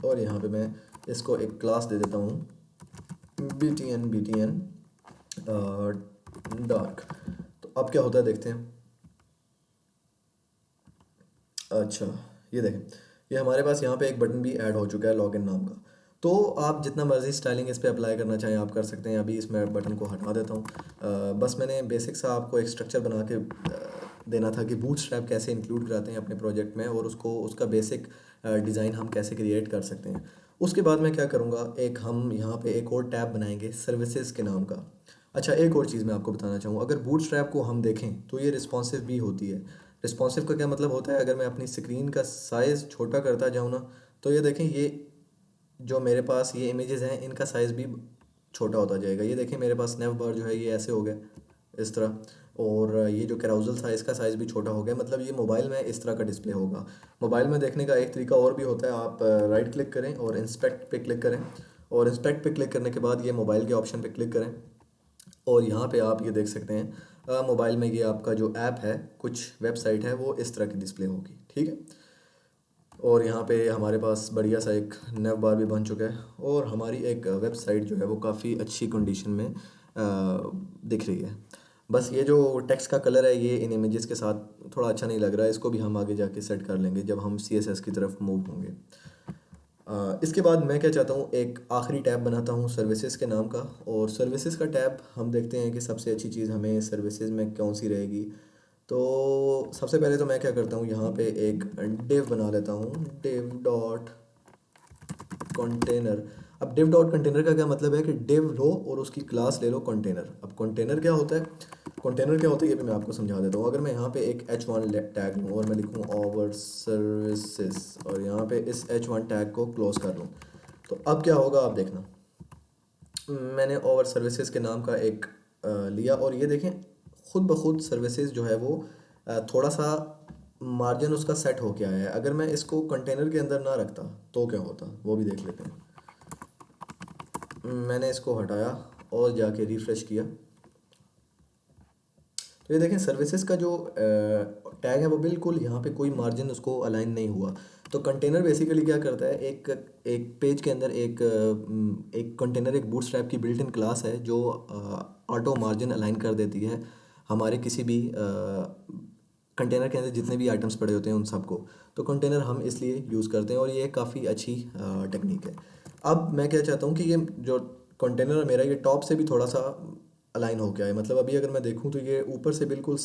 और यहाँ पे मैं इसको एक क्लास दे देता हूँ BTN डार्क। तो अब क्या होता है देखते हैं। अच्छा, ये देखें, ये हमारे पास यहाँ पे एक बटन भी ऐड हो चुका है लॉगिन नाम का। तो आप जितना मर्जी स्टाइलिंग इस पे अप्लाई करना चाहें आप कर सकते हैं। अभी इसमें बटन को हटा देता हूँ। बस मैंने बेसिक सा आपको एक स्ट्रक्चर बना के देना था कि बूटस्ट्रैप कैसे इंक्लूड कराते हैं अपने प्रोजेक्ट में, और उसका बेसिक डिज़ाइन हम कैसे क्रिएट कर सकते हैं। उसके बाद मैं क्या करूँगा, हम यहाँ पे एक और टैब बनाएंगे सर्विसेज के नाम का। अच्छा, एक और चीज़ मैं आपको बताना चाहूँ, अगर बूटस्ट्रैप को हम देखें तो ये रिस्पॉन्सिव भी होती है। रिस्पॉन्सिव का क्या मतलब होता है, अगर मैं अपनी स्क्रीन का साइज़ छोटा करता जाऊँ ना, तो ये देखें, ये जो मेरे पास ये इमेजेस हैं इनका साइज़ भी छोटा होता जाएगा। ये देखें मेरे पास स्नैप बार जो है ये ऐसे हो गया इस तरह, और ये जो कैराउजल था इसका साइज़ भी छोटा हो गया। मतलब ये मोबाइल में इस तरह का डिस्प्ले होगा। मोबाइल में देखने का एक तरीका और भी होता है, आप राइट क्लिक करें और इंस्पेक्ट पे क्लिक करें, और इंस्पेक्ट पे क्लिक करने के बाद ये मोबाइल के ऑप्शन पे क्लिक करें, और यहाँ पे आप ये देख सकते हैं मोबाइल में ये आपका जो ऐप है, कुछ वेबसाइट है, वो इस तरह की डिस्प्ले होगी, ठीक है। और यहाँ पे हमारे पास बढ़िया सा एक नैव बार भी बन चुका है, और हमारी एक वेबसाइट जो है वो काफ़ी अच्छी कंडीशन में दिख रही है। बस ये जो टेक्स्ट का कलर है ये इन इमेजेस के साथ थोड़ा अच्छा नहीं लग रहा है, इसको भी हम आगे जाके सेट कर लेंगे जब हम CSS की तरफ मूव होंगे। इसके बाद मैं क्या चाहता हूँ, एक आखिरी टैब बनाता हूँ सर्विसेज के नाम का, और सर्विसेज का टैब हम देखते हैं कि सबसे अच्छी चीज़ हमें सर्विसेज में कौन सी रहेगी। तो सबसे पहले तो मैं क्या करता हूँ, यहाँ पे एक डिव बना लेता हूँ, डिव डॉट कंटेनर। अब डिव डॉट कंटेनर का क्या मतलब है कि डिव लो और उसकी क्लास ले लो कंटेनर। अब कंटेनर क्या होता है, ये भी मैं आपको समझा देता हूँ। अगर मैं यहाँ पे एक H1 टैग लूँ और मैं लिखूँ ओवर सर्विसेज, और यहाँ पे इस H1 टैग को क्लोज कर लूँ, तो अब क्या होगा आप देखना। मैंने ओवर सर्विसेज के नाम का एक लिया, और ये देखें खुद ब खुद सर्विसेज जो है वो थोड़ा सा मार्जिन उसका सेट हो के आया है। अगर मैं इसको कंटेनर के अंदर ना रखता तो क्या होता, वो भी देख लेते हैं। मैंने इसको हटाया और जाके रिफ्रेश किया, तो ये देखें सर्विसेज का जो टैग है वो बिल्कुल यहाँ पे कोई मार्जिन उसको अलाइन नहीं हुआ। तो कंटेनर बेसिकली क्या करता है, एक पेज के अंदर एक कंटेनर एक बूटस्ट्रैप की बिल्ट इन क्लास है जो ऑटो मार्जिन अलाइन कर देती है हमारे किसी भी कंटेनर के अंदर जितने भी आइटम्स पड़े होते हैं उन सबको। तो कंटेनर हम इसलिए यूज़ करते हैं और ये काफ़ी अच्छी टेक्निक है। अब मैं क्या चाहता हूँ कि ये जो कंटेनर है मेरा, ये टॉप से भी थोड़ा सा अलाइन हो गया है। मतलब अभी अगर मैं देखूँ तो ये ऊपर से बिल्कुल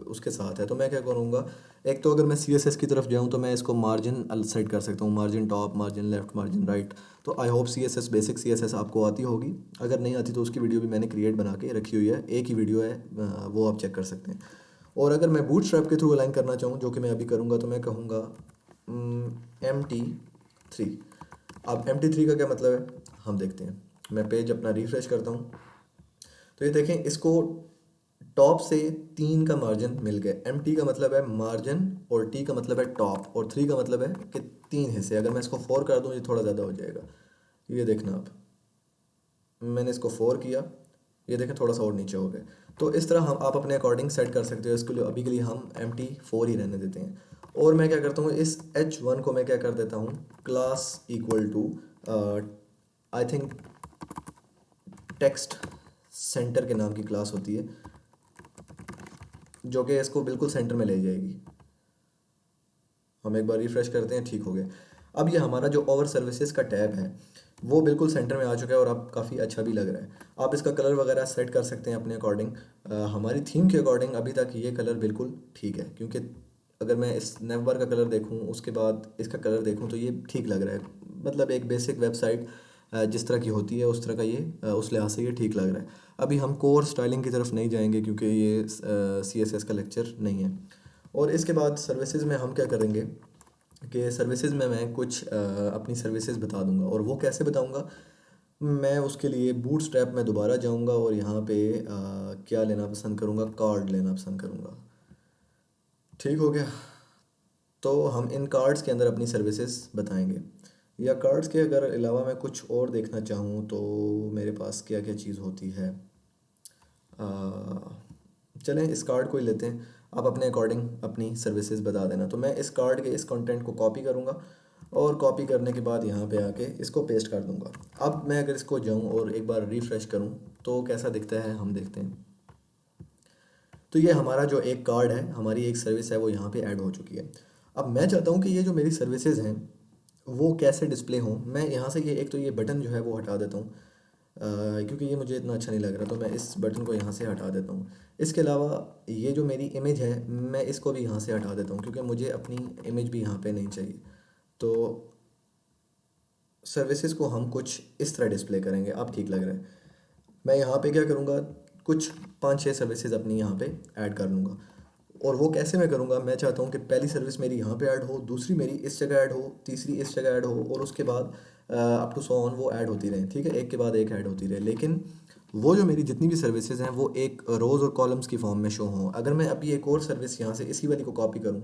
उसके साथ है। तो मैं क्या करूँगा, एक तो अगर मैं CSS की तरफ जाऊँ तो मैं इसको मार्जिन सेट कर सकता हूँ, margin top, margin left, margin right. तो I hope CSS basic CSS आपको आती होगी। अगर नहीं आती तो उसकी वीडियो भी मैंने क्रिएट बना के रखी हुई है, एक ही वीडियो है, वो आप चेक कर सकते हैं। और अगर मैं बूटस्ट्रैप के थ्रू अलाइन करना चाहूँ, जो कि मैं अभी करूँगा, तो मैं कहूँगा MT3। अब MT3 का क्या मतलब है हम देखते हैं। मैं पेज अपना रिफ्रेश करता हूँ, तो ये देखें इसको टॉप से 3 का मार्जिन मिल गया। MT का मतलब है मार्जिन, और T का मतलब है टॉप, और 3 का मतलब है कि 3 हिस्से। अगर मैं इसको 4 कर दूँ ये थोड़ा ज़्यादा हो जाएगा। ये देखना आप, मैंने इसको 4 किया, ये देखें थोड़ा सा और नीचे हो गया। तो इस तरह आप अपने अकॉर्डिंग सेट कर सकते हो। इसके लिए अभी के लिए हम MT4 ही रहने देते हैं। और मैं क्या करता हूँ, इस H1 को मैं क्या कर देता हूँ, class equal to I think text center के नाम की क्लास होती है, जो कि इसको बिल्कुल सेंटर में ले जाएगी। हम एक बार रिफ्रेश करते हैं, ठीक हो गया। अब ये हमारा जो ओवर सर्विसेज का टैब है वो बिल्कुल सेंटर में आ चुका है और अब काफ़ी अच्छा भी लग रहा है। आप इसका कलर वगैरह सेट कर सकते हैं अपने अकॉर्डिंग। हमारी थीम के अकॉर्डिंग अभी तक ये कलर बिल्कुल ठीक है, क्योंकि अगर मैं इस नेव बार का कलर देखूं उसके बाद इसका कलर देखूं तो ये ठीक लग रहा है। मतलब एक बेसिक वेबसाइट जिस तरह की होती है उस तरह का ये उस लिहाज से ये ठीक लग रहा है। अभी हम कोर स्टाइलिंग की तरफ नहीं जाएंगे क्योंकि ये CSS का लेक्चर नहीं है। और इसके बाद सर्विसेज में हम क्या करेंगे कि सर्विसेज में मैं कुछ अपनी सर्विसेज बता दूंगा। और वो कैसे बताऊंगा, मैं उसके लिए बूटस्ट्रैप में दोबारा जाऊंगा और यहाँ पे क्या लेना पसंद करूँगा, कार्ड लेना पसंद करूँगा। ठीक हो गया। तो हम इन कार्ड्स के अंदर अपनी सर्विसेज बताएंगे, या कार्ड्स के अगर अलावा मैं कुछ और देखना चाहूँ तो मेरे पास क्या क्या चीज़ होती है। आ, चलें इस कार्ड को ही लेते हैं। आप अपने अकॉर्डिंग अपनी सर्विसेज बता देना। तो मैं इस कार्ड के इस कंटेंट को कॉपी करूँगा और कॉपी करने के बाद यहाँ पे आके इसको पेस्ट कर दूँगा। अब मैं अगर इसको जाऊँ और एक बार रिफ़्रेश करूँ तो कैसा दिखता है हम देखते हैं। तो ये हमारा जो एक कार्ड है, हमारी एक सर्विस है, वो यहाँ पे ऐड हो चुकी है। अब मैं चाहता हूँ कि ये जो मेरी सर्विसेज हैं वो कैसे डिस्प्ले हों। मैं यहाँ से ये एक तो ये बटन जो है वो हटा देता हूँ क्योंकि ये मुझे इतना अच्छा नहीं लग रहा, तो मैं इस बटन को यहाँ से हटा देता हूँ। इसके अलावा ये जो मेरी इमेज है मैं इसको भी यहाँ से हटा देता हूँ क्योंकि मुझे अपनी इमेज भी यहाँ पे नहीं चाहिए। तो सर्विसेज को हम कुछ इस तरह डिस्प्ले करेंगे। अब ठीक लग रहा है। मैं यहाँ पे क्या करूँगा, कुछ 5-6 सर्विसेज अपनी यहाँ पे ऐड कर लूँगा। और वो कैसे मैं करूँगा, मैं चाहता हूँ कि पहली सर्विस मेरी यहाँ पे ऐड हो, दूसरी मेरी इस जगह ऐड हो, तीसरी इस जगह ऐड हो, और उसके बाद अप टू सो ऑन वो ऐड होती रहें। ठीक है, एक के बाद एक ऐड होती रहे, लेकिन वो जो मेरी जितनी भी सर्विसेज हैं वो एक रोज़ और कॉलम्स की फॉर्म में शो हों। अगर मैं अभी एक और सर्विस यहाँ से इसी वाली को कॉपी करूँ,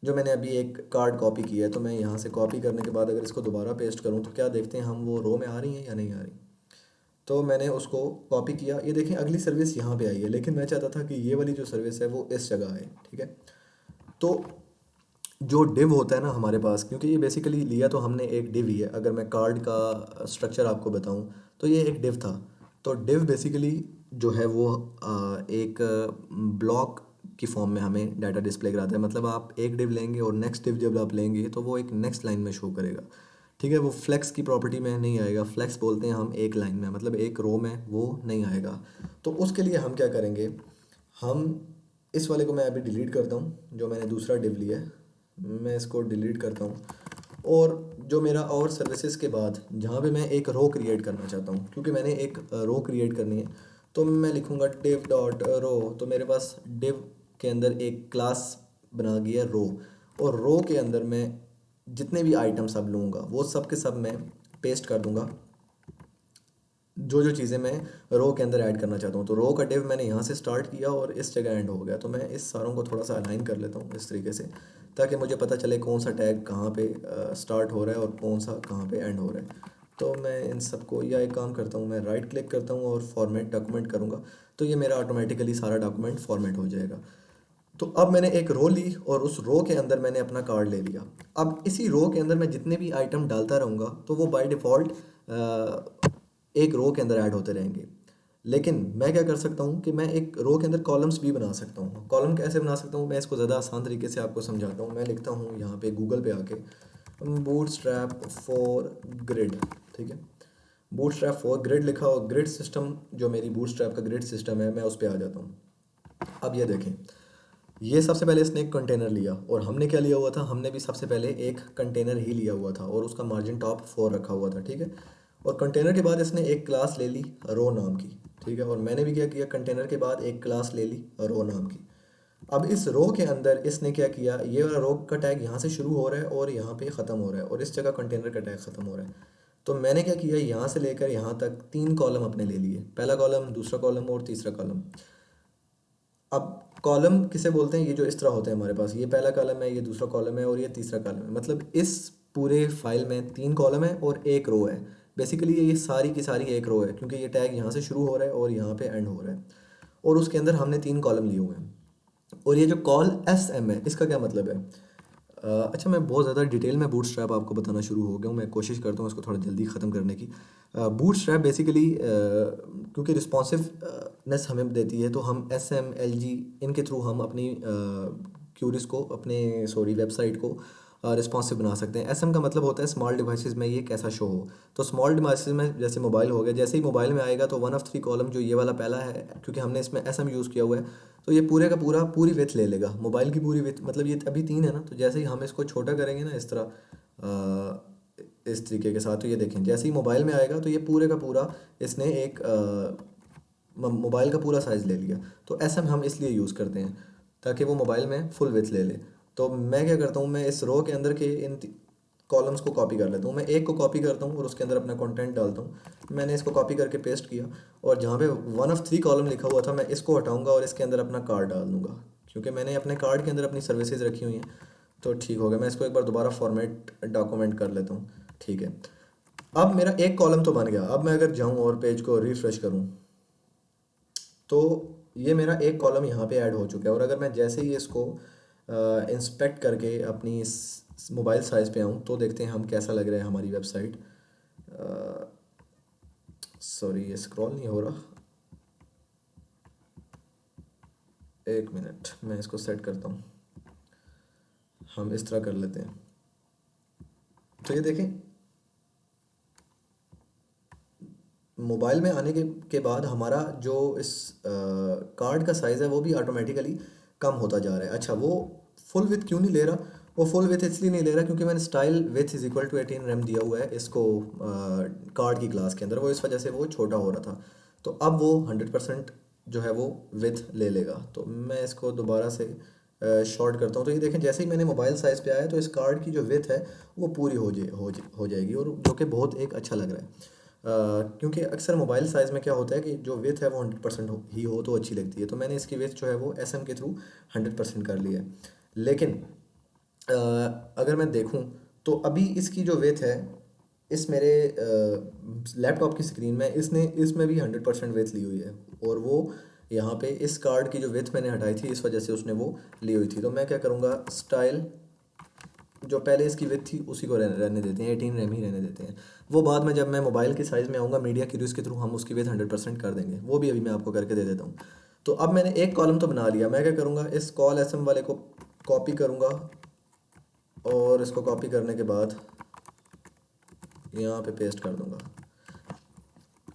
जो मैंने अभी एक कार्ड कॉपी किया है, तो मैं यहाँ से कॉपी करने के बाद अगर इसको दोबारा पेस्ट करूँ तो क्या देखते हैं हम, वो रो में आ रही हैं या नहीं आ रही। तो मैंने उसको कॉपी किया, ये देखें अगली सर्विस यहाँ पे आई है, लेकिन मैं चाहता था कि ये वाली जो सर्विस है वो इस जगह आए। ठीक है, तो जो डिव होता है ना हमारे पास, क्योंकि ये बेसिकली लिया तो हमने एक डिव ही है। अगर मैं कार्ड का स्ट्रक्चर आपको बताऊं तो ये एक डिव था। तो डिव बेसिकली जो है वो एक ब्लॉक की फॉर्म में हमें डाटा डिस्प्ले कराता है। मतलब आप एक डिव लेंगे और नेक्स्ट डिव जब आप लेंगे तो वो एक नेक्स्ट लाइन में शो करेगा। ठीक है, वो फ्लेक्स की प्रॉपर्टी में नहीं आएगा। फ्लेक्स बोलते हैं हम एक लाइन में, मतलब एक रो में वो नहीं आएगा। तो उसके लिए हम क्या करेंगे, हम इस वाले को मैं अभी डिलीट करता हूँ, जो मैंने दूसरा डिव लिया है मैं इसको डिलीट करता हूँ। और जो मेरा और सर्विसेज के बाद जहाँ पे मैं एक रो क्रिएट करना चाहता हूँ, क्योंकि मैंने एक रो क्रिएट करनी है, तो मैं लिखूँगा div डॉट रो। तो मेरे पास div के अंदर एक क्लास बना गया रो, और रो के अंदर मैं जितने भी आइटम सब लूँगा वो सब के सब मैं पेस्ट कर दूँगा, जो जो चीज़ें मैं रो के अंदर ऐड करना चाहता हूँ। तो रो का डिव मैंने यहाँ से स्टार्ट किया और इस जगह एंड हो गया। तो मैं इस सारों को थोड़ा सा अलाइन कर लेता हूँ इस तरीके से, ताकि मुझे पता चले कौन सा टैग कहाँ पे स्टार्ट हो रहा है और कौन सा कहाँ पे एंड हो रहा है। तो मैं इन सबको, या एक काम करता हूँ, मैं राइट क्लिक करता हूँ और फॉर्मेट डॉक्यूमेंट करूँगा, तो ये मेरा ऑटोमेटिकली सारा डॉक्यूमेंट फॉर्मेट हो जाएगा। तो अब मैंने एक रो ली और उस रो के अंदर मैंने अपना कार्ड ले लिया। अब इसी रो के अंदर मैं जितने भी आइटम डालता रहूँगा तो वो बाय डिफ़ॉल्ट एक रो के अंदर ऐड होते रहेंगे। लेकिन मैं क्या कर सकता हूँ कि मैं एक रो के अंदर कॉलम्स भी बना सकता हूँ। कॉलम कैसे बना सकता हूँ, मैं इसको ज़्यादा आसान तरीके से आपको समझाता हूँ। मैं लिखता हूँ यहाँ पे गूगल पे आके बूटस्ट्रैप फॉर ग्रिड। ठीक है, बूटस्ट्रैप फॉर ग्रिड लिखा और ग्रिड सिस्टम, जो मेरी बूटस्ट्रैप का ग्रिड सिस्टम है, मैं उस पर आ जाता हूँ। अब ये देखें, ये सबसे पहले इसने एक कंटेनर लिया, और हमने क्या लिया हुआ था, हमने भी सबसे पहले एक कंटेनर ही लिया हुआ था और उसका मार्जिन टॉप 4 रखा हुआ था। ठीक है, और कंटेनर के बाद इसने एक क्लास ले ली रो नाम की। ठीक है, और मैंने भी क्या किया, कंटेनर के बाद एक क्लास ले ली रो नाम की। अब इस रो के अंदर इसने क्या किया, ये वाला रो का टैग यहाँ से शुरू हो रहा है और यहाँ पे ख़त्म हो रहा है, और इस जगह कंटेनर का टैग ख़त्म हो रहा है। तो मैंने क्या किया, यहाँ से लेकर यहाँ तक 3 कॉलम अपने ले लिए, पहला कॉलम, दूसरा कॉलम और तीसरा कॉलम। अब कॉलम किसे बोलते हैं, ये जो इस तरह होते हैं हमारे पास, ये पहला कॉलम है, ये दूसरा कॉलम है और ये तीसरा कॉलम है। मतलब इस पूरे फाइल में 3 कॉलम है और एक रो है। बेसिकली ये सारी की सारी एक रो है, क्योंकि ये टैग यहाँ से शुरू हो रहा है और यहाँ पे एंड हो रहा है, और उसके अंदर हमने 3 कॉलम लिए हुए हैं। और ये जो कॉल एस एम है, इसका क्या मतलब है। अच्छा, मैं बहुत ज़्यादा डिटेल में बूटस्ट्रैप आपको बताना शुरू हो गया हूँ। मैं कोशिश करता हूँ इसको थोड़ा जल्दी ख़त्म करने की। बूटस्ट्रैप बेसिकली क्योंकि रिस्पॉन्सिवनेस हमें देती है, तो हम SMLG इनके थ्रू हम अपनी क्यूरीज को, अपने वेबसाइट को रिस्पॉन्सिव बना सकते हैं। एसएम का मतलब होता है स्मॉल डिवाइसेस में ये कैसा शो हो। तो स्मॉल डिवाइसेस में जैसे मोबाइल हो गया, जैसे ही मोबाइल में आएगा तो 1 of 3 कॉलम जो ये वाला पहला है, क्योंकि हमने इसमें एसएम यूज़ किया हुआ है, तो ये पूरे का पूरा पूरी विथ ले लेगा, मोबाइल की पूरी विथ। मतलब ये अभी 3 है ना, तो जैसे ही हम इसको छोटा करेंगे ना इस तरह, इस तरीके के साथ, तो ये देखें जैसे ही मोबाइल में आएगा तो ये पूरे का पूरा इसने एक मोबाइल का पूरा साइज़ ले लिया। तो एसएम हम इसलिए यूज़ करते हैं ताकि वो मोबाइल में फुल विथ ले ले। तो मैं क्या करता हूँ, मैं इस रो के अंदर के इन कॉलम्स को कॉपी कर लेता हूँ। मैं एक को कॉपी करता हूँ और उसके अंदर अपना कंटेंट डालता हूँ। मैंने इसको कॉपी करके पेस्ट किया, और जहाँ पे 1 of 3 कॉलम लिखा हुआ था मैं इसको हटाऊंगा और इसके अंदर अपना कार्ड डाल दूंगा, क्योंकि मैंने अपने कार्ड के अंदर अपनी सर्विसेज रखी हुई हैं। तो ठीक हो गया। मैं इसको एक बार दोबारा फॉर्मेट डॉक्यूमेंट कर लेता हूँ। ठीक है, अब मेरा एक कॉलम तो बन गया। अब मैं अगर जाऊँ और पेज को रिफ्रेश करूँ तो ये मेरा एक कॉलम यहाँ पे ऐड हो चुका है। और अगर मैं जैसे ही इसको इंस्पेक्ट करके अपनी इस मोबाइल साइज़ पे आऊँ तो देखते हैं हम कैसा लग रहा है हमारी वेबसाइट। सॉरी, ये स्क्रॉल नहीं हो रहा, एक मिनट, मैं इसको सेट करता हूँ। हम इस तरह कर लेते हैं। तो ये देखें, मोबाइल में आने के बाद हमारा जो इस कार्ड का साइज़ है वो भी ऑटोमेटिकली कम होता जा रहा है। अच्छा, वो फुल विथ क्यों नहीं ले रहा? वो फुल विथ इसलिए नहीं ले रहा क्योंकि मैंने style with is equal to 18 RAM दिया हुआ है इसको कार्ड की क्लास के अंदर। वो इस वजह से वो छोटा हो रहा था। तो अब वो 100% जो है वो विथ ले लेगा। तो मैं इसको दोबारा से शॉर्ट करता हूँ। तो ये देखें, जैसे ही मैंने मोबाइल साइज़ पे आया तो इस कार्ड की जो विथ है वो पूरी हो जाएगी, और जो कि बहुत एक अच्छा लग रहा है। क्योंकि अक्सर मोबाइल साइज़ में क्या होता है कि जो विथ है वो 100% ही हो तो अच्छी लगती है। तो मैंने इसकी विथ जो है वो एसएम के थ्रू 100% कर लिया है। लेकिन अगर मैं देखूं तो अभी इसकी जो विथ है इस मेरे लैपटॉप की स्क्रीन में इसमें भी 100% विथ ली हुई है, और वो यहाँ पे इस कार्ड की जो विथ मैंने हटाई थी इस वजह से उसने वो ली हुई थी। तो मैं क्या करूँगा, स्टाइल जो पहले इसकी विथ थी उसी को रहने देते हैं, 18 रैम ही रहने देते हैं। वो बाद में जब मैं मोबाइल के साइज़ में आऊँगा मीडिया क्यूरीज के थ्रू हम उसकी विथ 100% कर देंगे। वो भी अभी मैं आपको करके दे देता हूँ। तो अब मैंने एक कॉलम तो बना लिया। मैं क्या करूँगा, इस कॉल एसएम वाले को कॉपी करूँगा, और इसको कॉपी करने के बाद यहाँ पे पेस्ट कर दूँगा।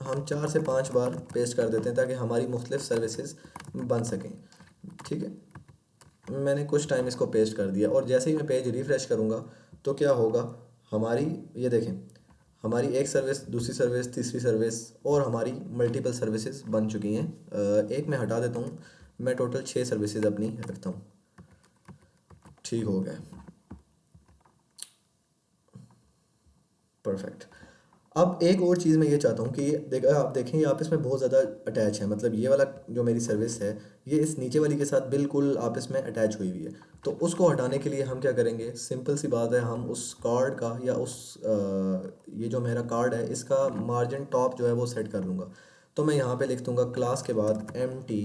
हम 4 से 5 बार पेस्ट कर देते हैं ताकि हमारी मुख्तलिफ सर्विसेज बन सकें। ठीक है, मैंने कुछ टाइम इसको पेस्ट कर दिया, और जैसे ही मैं पेज रिफ़्रेश करूँगा तो क्या होगा, हमारी ये देखें, हमारी एक सर्विस, दूसरी सर्विस, तीसरी सर्विस, और हमारी मल्टीपल सर्विसेज बन चुकी हैं। एक मैं हटा देता हूँ, मैं टोटल 6 सर्विसेज अपनी रखता हूँ। ठीक हो गया, परफेक्ट। अब एक और चीज़ मैं ये चाहता हूँ कि आप देखें, आप इसमें बहुत ज़्यादा अटैच है। मतलब ये वाला जो मेरी सर्विस है ये इस नीचे वाली के साथ बिल्कुल आपस में अटैच हुई हुई है। तो उसको हटाने के लिए हम क्या करेंगे, सिंपल सी बात है, हम उस कार्ड का या ये जो मेरा कार्ड है इसका मार्जिन टॉप जो है वो सेट कर लूँगा। तो मैं यहाँ पे लिख दूँगा क्लास के बाद MT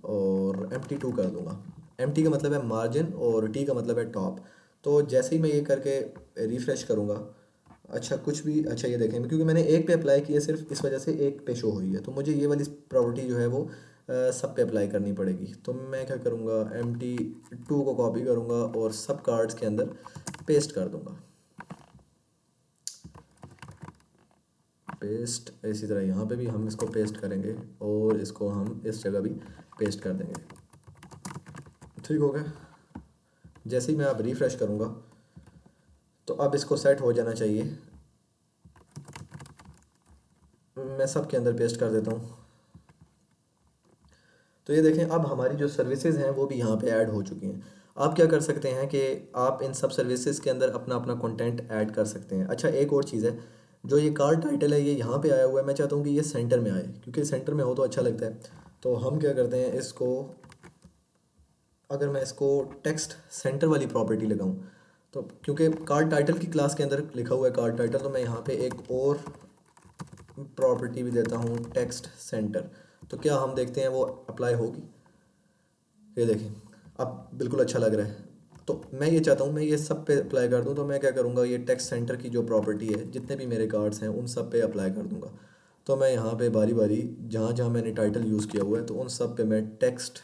और MT2 कर दूँगा। MT का मतलब है मार्जिन और T का मतलब है टॉप। तो जैसे ही मैं ये करके रिफ़्रेश करूँगा, अच्छा कुछ भी, अच्छा ये देखें, क्योंकि मैंने एक पे अप्लाई किया सिर्फ इस वजह से एक पे शो हुई है, तो मुझे ये वाली प्रॉपर्टी जो है वो सब पे अप्लाई करनी पड़ेगी। तो मैं क्या करूँगा, MT2 को कॉपी करूँगा और सब कार्ड्स के अंदर पेस्ट कर दूँगा। पेस्ट, इसी तरह यहाँ पे भी हम इसको पेस्ट करेंगे और इसको हम इस जगह भी पेस्ट कर देंगे। ठीक हो गया। जैसे ही मैं अब रिफ़्रेश करूँगा तो अब इसको सेट हो जाना चाहिए। मैं सब के अंदर पेस्ट कर देता हूँ। तो ये देखें, अब हमारी जो सर्विसेज हैं वो भी यहाँ पे ऐड हो चुकी हैं। आप क्या कर सकते हैं कि आप इन सब सर्विसेज के अंदर अपना अपना कंटेंट ऐड कर सकते हैं। अच्छा, एक और चीज़ है, जो ये कार्ड टाइटल है ये यहाँ पे आया हुआ है, मैं चाहता हूँ कि ये सेंटर में आए, क्योंकि सेंटर में हो तो अच्छा लगता है। तो हम क्या करते हैं, इसको अगर मैं इसको टेक्स्ट सेंटर वाली प्रॉपर्टी लगाऊं, तो क्योंकि कार्ड टाइटल की क्लास के अंदर लिखा हुआ है कार्ड टाइटल, तो मैं यहाँ पे एक और प्रॉपर्टी भी देता हूँ टेक्स्ट सेंटर। तो क्या हम देखते हैं वो अप्लाई होगी। ये देखें, अब बिल्कुल अच्छा लग रहा है। तो मैं ये चाहता हूँ मैं ये सब पे अप्लाई कर दूँ। तो मैं क्या करूँगा, ये टेक्स्ट सेंटर की जो प्रॉपर्टी है जितने भी मेरे कार्ड्स हैं उन सब पे अप्लाई कर दूँगा। तो मैं यहाँ पे बारी बारी जहाँ जहाँ मैंने टाइटल यूज़ किया हुआ है तो उन सब पे मैं टेक्स्ट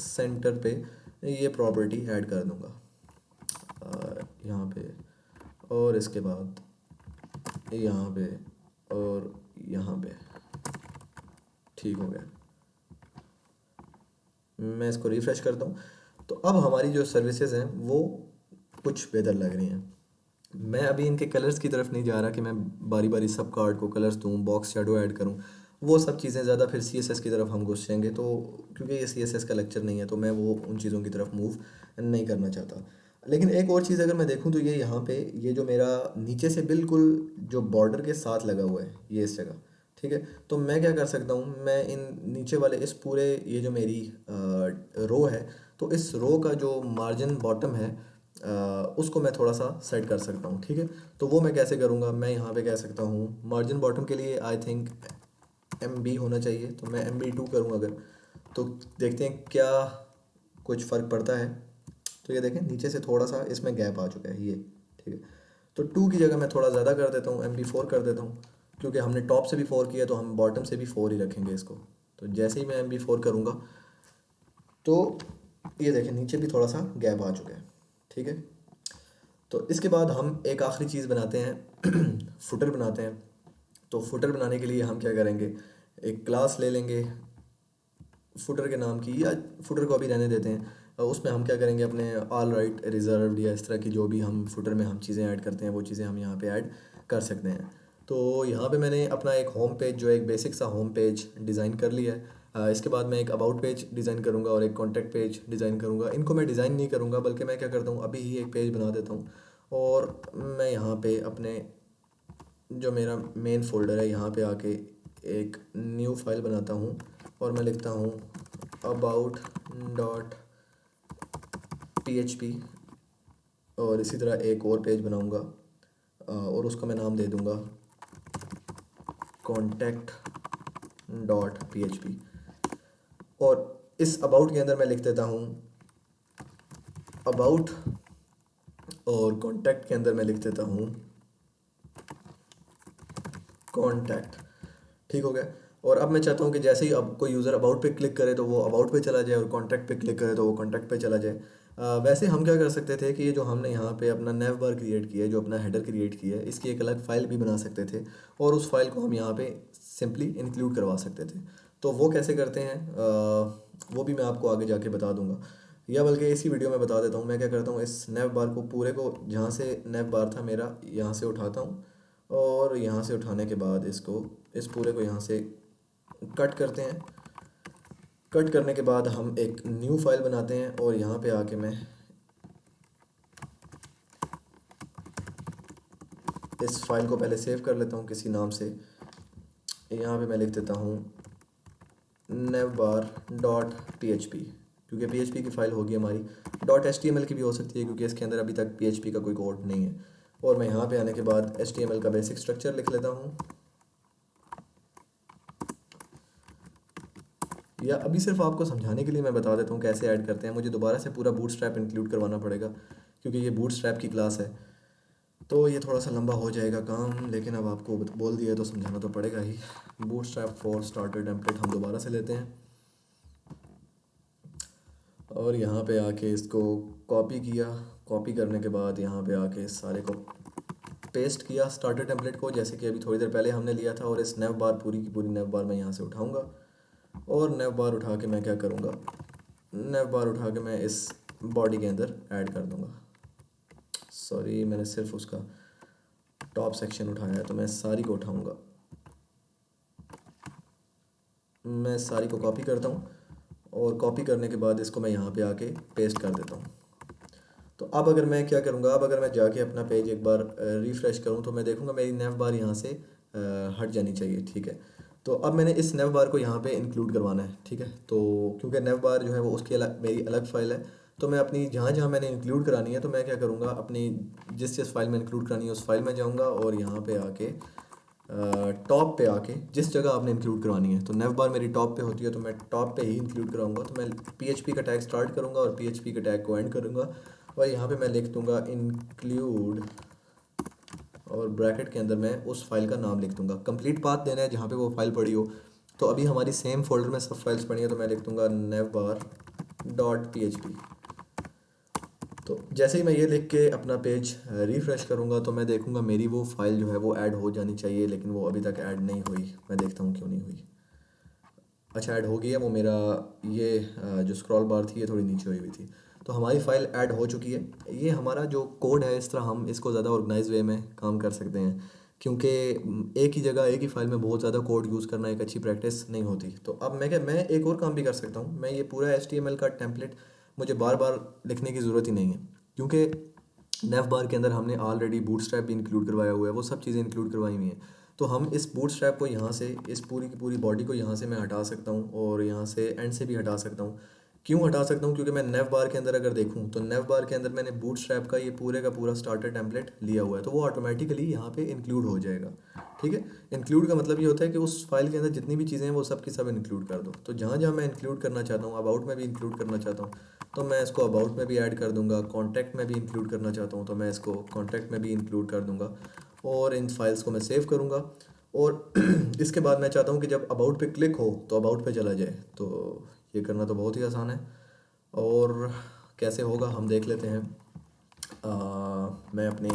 सेंटर पे ये प्रॉपर्टी ऐड कर दूँगा। यहाँ पे, और इसके बाद यहाँ पे, और यहाँ पे। ठीक हो गया। मैं इसको रिफ़्रेश करता हूँ। तो अब हमारी जो सर्विसेज हैं वो कुछ बेहतर लग रही हैं। मैं अभी इनके कलर्स की तरफ नहीं जा रहा कि मैं बारी बारी सब कार्ड को कलर्स दूँ, बॉक्स शैडो ऐड करूँ, वो सब चीज़ें ज़्यादा फिर CSS की तरफ हम घुस जाएंगे। तो क्योंकि ये CSS का लेक्चर नहीं है तो मैं वो उन चीज़ों की तरफ मूव नहीं करना चाहता। लेकिन एक और चीज़ अगर मैं देखूँ तो ये यहाँ पे ये जो मेरा नीचे से बिल्कुल जो बॉर्डर के साथ लगा हुआ है ये इस जगह, ठीक है। तो मैं क्या कर सकता हूँ, मैं इन नीचे वाले इस पूरे ये जो मेरी रो है, तो इस रो का जो मार्जिन बॉटम है उसको मैं थोड़ा सा सेट कर सकता हूँ, ठीक है। तो वो मैं कैसे करूँगा, मैं यहाँ पे कह सकता हूँ मार्जिन बॉटम के लिए आई थिंक MB होना चाहिए, तो मैं MB2 करूँ अगर, तो देखते हैं क्या कुछ फ़र्क पड़ता है। तो ये देखें नीचे से थोड़ा सा इसमें गैप आ चुका है ये, ठीक है। तो 2 की जगह मैं थोड़ा ज़्यादा कर देता हूँ, MB4 कर देता हूँ, क्योंकि हमने टॉप से भी 4 किया तो हम बॉटम से भी 4 ही रखेंगे इसको। तो जैसे ही मैं MB4 करूँगा तो ये देखें नीचे भी थोड़ा सा गैप आ चुका है, ठीक है। तो इसके बाद हम एक आखिरी चीज़ बनाते हैं फुटर बनाते हैं। तो फुटर बनाने के लिए हम क्या करेंगे, एक क्लास ले लेंगे फुटर के नाम की, या फुटर को अभी रहने देते हैं। उसमें हम क्या करेंगे, अपने ऑल राइट, रिजर्व या इस तरह की जो भी हम फुटर में हम चीज़ें ऐड करते हैं वो चीज़ें हम यहाँ पे ऐड कर सकते हैं। तो यहाँ पे मैंने अपना एक होम पेज, जो एक बेसिक सा होम पेज डिज़ाइन कर लिया है। इसके बाद मैं एक अबाउट पेज डिज़ाइन करूँगा और एक कॉन्टैक्ट पेज डिज़ाइन करूँगा। इनको मैं डिज़ाइन नहीं करूँगा, बल्कि मैं क्या करता हूँ, अभी ही एक पेज बना देता हूँ और मैं यहाँ पे अपने जो मेरा मेन फ़ोल्डर है यहाँ पे आके एक न्यू फाइल बनाता हूँ और मैं लिखता हूँ about.php, और इसी तरह एक और पेज बनाऊँगा और उसका मैं नाम दे दूँगा contact.php। और इस अबाउट के अंदर मैं लिख देता हूँ अबाउट, और कॉन्टैक्ट के अंदर मैं लिख देता हूँ कॉन्टैक्ट। ठीक हो गया। और अब मैं चाहता हूँ कि जैसे ही अब कोई यूज़र अबाउट पे क्लिक करे तो वो अबाउट पे चला जाए, और कॉन्टैक्ट पे क्लिक करे तो वो कॉन्टैक्ट पे चला जाए। वैसे हम क्या कर सकते थे कि ये जो हमने यहाँ पे अपना नेव बार क्रिएट किया है, जो अपना हेडर क्रिएट किया है, इसकी एक अलग फ़ाइल भी बना सकते थे और उस फाइल को हम यहाँ पे सिंपली इंक्लूड करवा सकते थे। तो वो कैसे करते हैं वो भी मैं आपको आगे जाके बता दूंगा, या बल्कि इसी वीडियो में बता देता हूँ। मैं क्या करता हूँ, इस नेव बार को पूरे को, जहाँ से नेव बार था मेरा, यहाँ से उठाता हूँ और यहाँ से उठाने के बाद इसको, इस पूरे को यहाँ से कट करते हैं। कट करने के बाद हम एक न्यू फाइल बनाते हैं और यहाँ पे आके मैं इस फाइल को पहले सेव कर लेता हूँ किसी नाम से। यहाँ पे मैं लिख देता हूँ navbar.php, क्योंकि PHP की फ़ाइल होगी हमारी। .html की भी हो सकती है क्योंकि इसके अंदर अभी तक PHP का कोई कोड नहीं है। और मैं यहाँ पे आने के बाद HTML का बेसिक स्ट्रक्चर लिख लेता हूँ, या अभी सिर्फ आपको समझाने के लिए मैं बता देता हूँ कैसे ऐड करते हैं। मुझे दोबारा से पूरा बूटस्ट्रैप इंक्लूड करवाना पड़ेगा क्योंकि ये बूटस्ट्रैप की क्लास है, तो ये थोड़ा सा लंबा हो जाएगा काम, लेकिन अब आपको बोल दिया तो समझाना तो पड़ेगा ही। बूटस्ट्रैप फॉर स्टार्टर टेम्पलेट हम दोबारा से लेते हैं और यहाँ पे आके इसको कॉपी किया। कॉपी करने के बाद यहाँ पे आके सारे को पेस्ट किया स्टार्टर टेम्पलेट को, जैसे कि अभी थोड़ी देर पहले हमने लिया था। और इस नेव बार, पूरी की पूरी नेव बार मैं यहाँ से उठाऊँगा और नेव बार उठा के मैं क्या करूँगा, नेव बार उठा के मैं इस बॉडी के अंदर ऐड कर दूँगा। सॉरी, मैंने सिर्फ उसका टॉप सेक्शन उठाया है, तो मैं सारी को उठाऊँगा। मैं सारी को कॉपी करता हूँ और कॉपी करने के बाद इसको मैं यहाँ पे आके पेस्ट कर देता हूँ। तो अब अगर मैं क्या करूँगा, अब अगर मैं जाके अपना पेज एक बार रिफ़्रेश करूँ तो मैं देखूँगा मेरी नेव बार यहाँ से हट जानी चाहिए, ठीक है। तो अब मैंने इस नेव बार को यहाँ पे इंक्लूड करवाना है, ठीक है। तो क्योंकि नेव बार जो है वो उसकी अलग, मेरी अलग फ़ाइल है, तो मैं अपनी जहाँ जहाँ मैंने इंक्लूड करानी है, तो मैं क्या करूँगा, अपनी जिस फाइल में इंक्लूड करानी है उस फाइल में जाऊँगा और यहाँ पे आके टॉप पे आके जिस जगह आपने इंक्लूड करवानी है, तो नेव बार मेरी टॉप पे होती है तो मैं टॉप पे ही इंक्लूड कराऊंगा। तो मैं PHP का टैग स्टार्ट करूंगा और PHP के टैग को एंड करूंगा और यहाँ पे मैं लिख दूंगा इंक्लूड, और ब्रैकेट के अंदर मैं उस फाइल का नाम लिख दूंगा। कंप्लीट पाथ देना है जहाँ पे वो फाइल पड़ी हो। तो अभी हमारी सेम फोल्डर में सब फाइल्स पड़ी हैं, तो मैं लिख दूंगा navbar.php। तो जैसे ही मैं ये लिख के अपना पेज रिफ़्रेश करूँगा तो मैं देखूँगा मेरी वो फ़ाइल जो है वो ऐड हो जानी चाहिए, लेकिन वो अभी तक ऐड नहीं हुई। मैं देखता हूँ क्यों नहीं हुई। अच्छा, ऐड हो गई है। वो मेरा ये जो स्क्रॉल बार थी ये थोड़ी नीचे हुई हुई थी। तो हमारी फ़ाइल ऐड हो चुकी है। ये हमारा जो कोड है, इस तरह हम इसको ज़्यादा ऑर्गेनाइज़ वे में काम कर सकते हैं, क्योंकि एक ही जगह एक ही फ़ाइल में बहुत ज़्यादा कोड यूज़ करना एक अच्छी प्रैक्टिस नहीं होती। तो अब मैं एक और काम भी कर सकता हूँ। मैं ये पूरा HTML का टेम्पलेट मुझे बार बार लिखने की ज़रूरत ही नहीं है, क्योंकि नेव बार के अंदर हमने ऑलरेडी बूटस्ट्रैप भी इंक्लूड करवाया हुआ है, वो सब चीज़ें इंक्लूड करवाई हुई हैं। तो हम इस बूटस्ट्रैप को यहाँ से, इस पूरी की पूरी बॉडी को यहाँ से मैं हटा सकता हूँ और यहाँ से एंड से भी हटा सकता हूँ। क्यों हटा सकता हूँ? क्योंकि मैं नेव बार के अंदर अगर देखूँ तो नेव बार के अंदर मैंने बूटस्ट्रैप का ये पूरे का पूरा स्टार्टर टेम्पलेट लिया हुआ है, तो वो ऑटोमेटिकली यहाँ पे इंक्लूड हो जाएगा। ठीक है। इंक्लूड का मतलब ये होता है कि उस फाइल के अंदर जितनी भी चीज़ें हैं वो सब की सब इंक्लूड कर दो। तो जहाँ जहाँ मैं इंक्लूड करना चाहता हूँ, अबाउट में भी इंक्लूड करना चाहता हूँ, तो मैं इसको अबाउट में भी ऐड कर दूंगा। कॉन्टैक्ट में भी इंक्लूड करना चाहता हूँ तो मैं इसको कॉन्टैक्ट में भी इंक्लूड कर दूंगा। और इन फाइल्स को मैं सेव करूँगा। और इसके बाद मैं चाहता हूँ कि जब अबाउट पे क्लिक हो तो अबाउट पे चला जाए। तो ये करना तो बहुत ही आसान है। और कैसे होगा हम देख लेते हैं। मैं अपने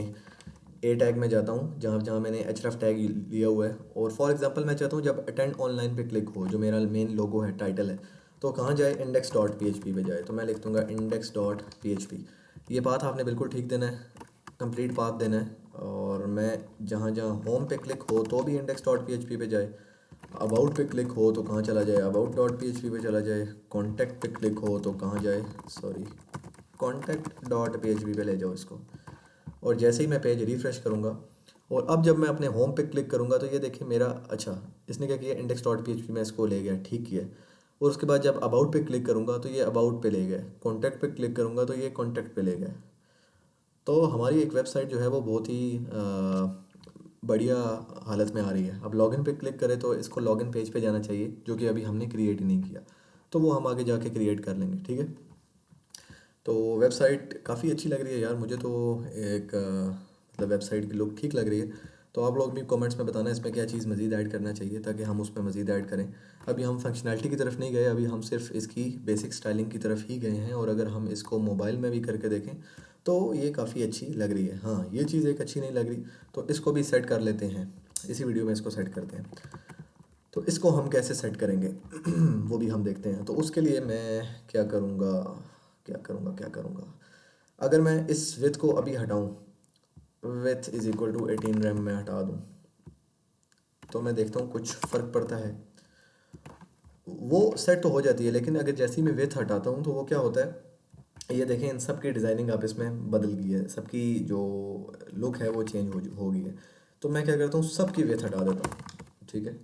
ए टैग में जाता हूँ, जहाँ जहाँ मैंने href टैग लिया हुआ है। और फॉर एग्जांपल मैं चाहता हूँ जब अटेंड ऑनलाइन पे क्लिक हो, जो मेरा मेन लोगो है, टाइटल है, तो कहाँ जाए? index.php पे जाए। तो मैं लिख दूँगा index.php। ये पाथ आपने बिल्कुल ठीक देना है, कंप्लीट पाथ देना है। और मैं जहाँ जहाँ होम पे क्लिक हो तो भी index.php पे जाए, अबाउट पे क्लिक हो तो कहाँ चला जाए? about.php पे चला जाए, कॉन्टैक्ट पे क्लिक हो तो कहाँ जाए? सॉरी, contact.php पे ले जाओ इसको। और जैसे ही मैं पेज रिफ़्रेश करूँगा और अब जब मैं अपने होम पे क्लिक करूँगा तो ये देखिए मेरा, अच्छा इसने क्या किया, index.php में इसको ले गया, ठीक किया। और उसके बाद जब अबाउट पे क्लिक करूँगा तो ये अबाउट पे ले गया, कॉन्टैक्ट पे क्लिक करूँगा तो ये कॉन्टैक्ट पे ले गया। तो हमारी एक वेबसाइट जो है वो बहुत ही बढ़िया हालत में आ रही है। अब लॉगिन पे क्लिक करें तो इसको लॉगिन पेज पे जाना चाहिए, जो कि अभी हमने क्रिएट ही नहीं किया। तो वो हम आगे जाके क्रिएट कर लेंगे, ठीक है। तो वेबसाइट काफ़ी अच्छी लग रही है यार मुझे तो। एक मतलब वेबसाइट की लुक ठीक लग रही है। तो आप लोग भी कमेंट्स में बताना इसमें क्या चीज़ मज़ीद ऐड करना चाहिए, ताकि हम उसमें मज़ीद ऐड करें। अभी हम फंक्शनैलिटी की तरफ नहीं गए, अभी हम सिर्फ इसकी बेसिक स्टाइलिंग की तरफ ही गए हैं। और अगर हम इसको मोबाइल में भी करके देखें तो ये काफ़ी अच्छी लग रही है। हाँ, ये चीज़ एक अच्छी नहीं लग रही, तो इसको भी सेट कर लेते हैं। इसी वीडियो में इसको सेट करते हैं। तो इसको हम कैसे सेट करेंगे वो भी हम देखते हैं। तो उसके लिए मैं क्या करूँगा, क्या करूँगा। अगर मैं इस विथ को अभी हटाऊँ, width is equal to 18 rem में हटा दूँ, तो मैं देखता हूँ कुछ फ़र्क पड़ता है। वो सेट तो हो जाती है, लेकिन अगर जैसे ही मैं विथ हटाता हूँ तो वो क्या होता है, ये देखें इन सब की डिज़ाइनिंग आप इसमें बदल गई है, सबकी जो लुक है वो चेंज हो गई है। तो मैं क्या करता हूँ, सबकी विथ हटा देता हूँ, ठीक है।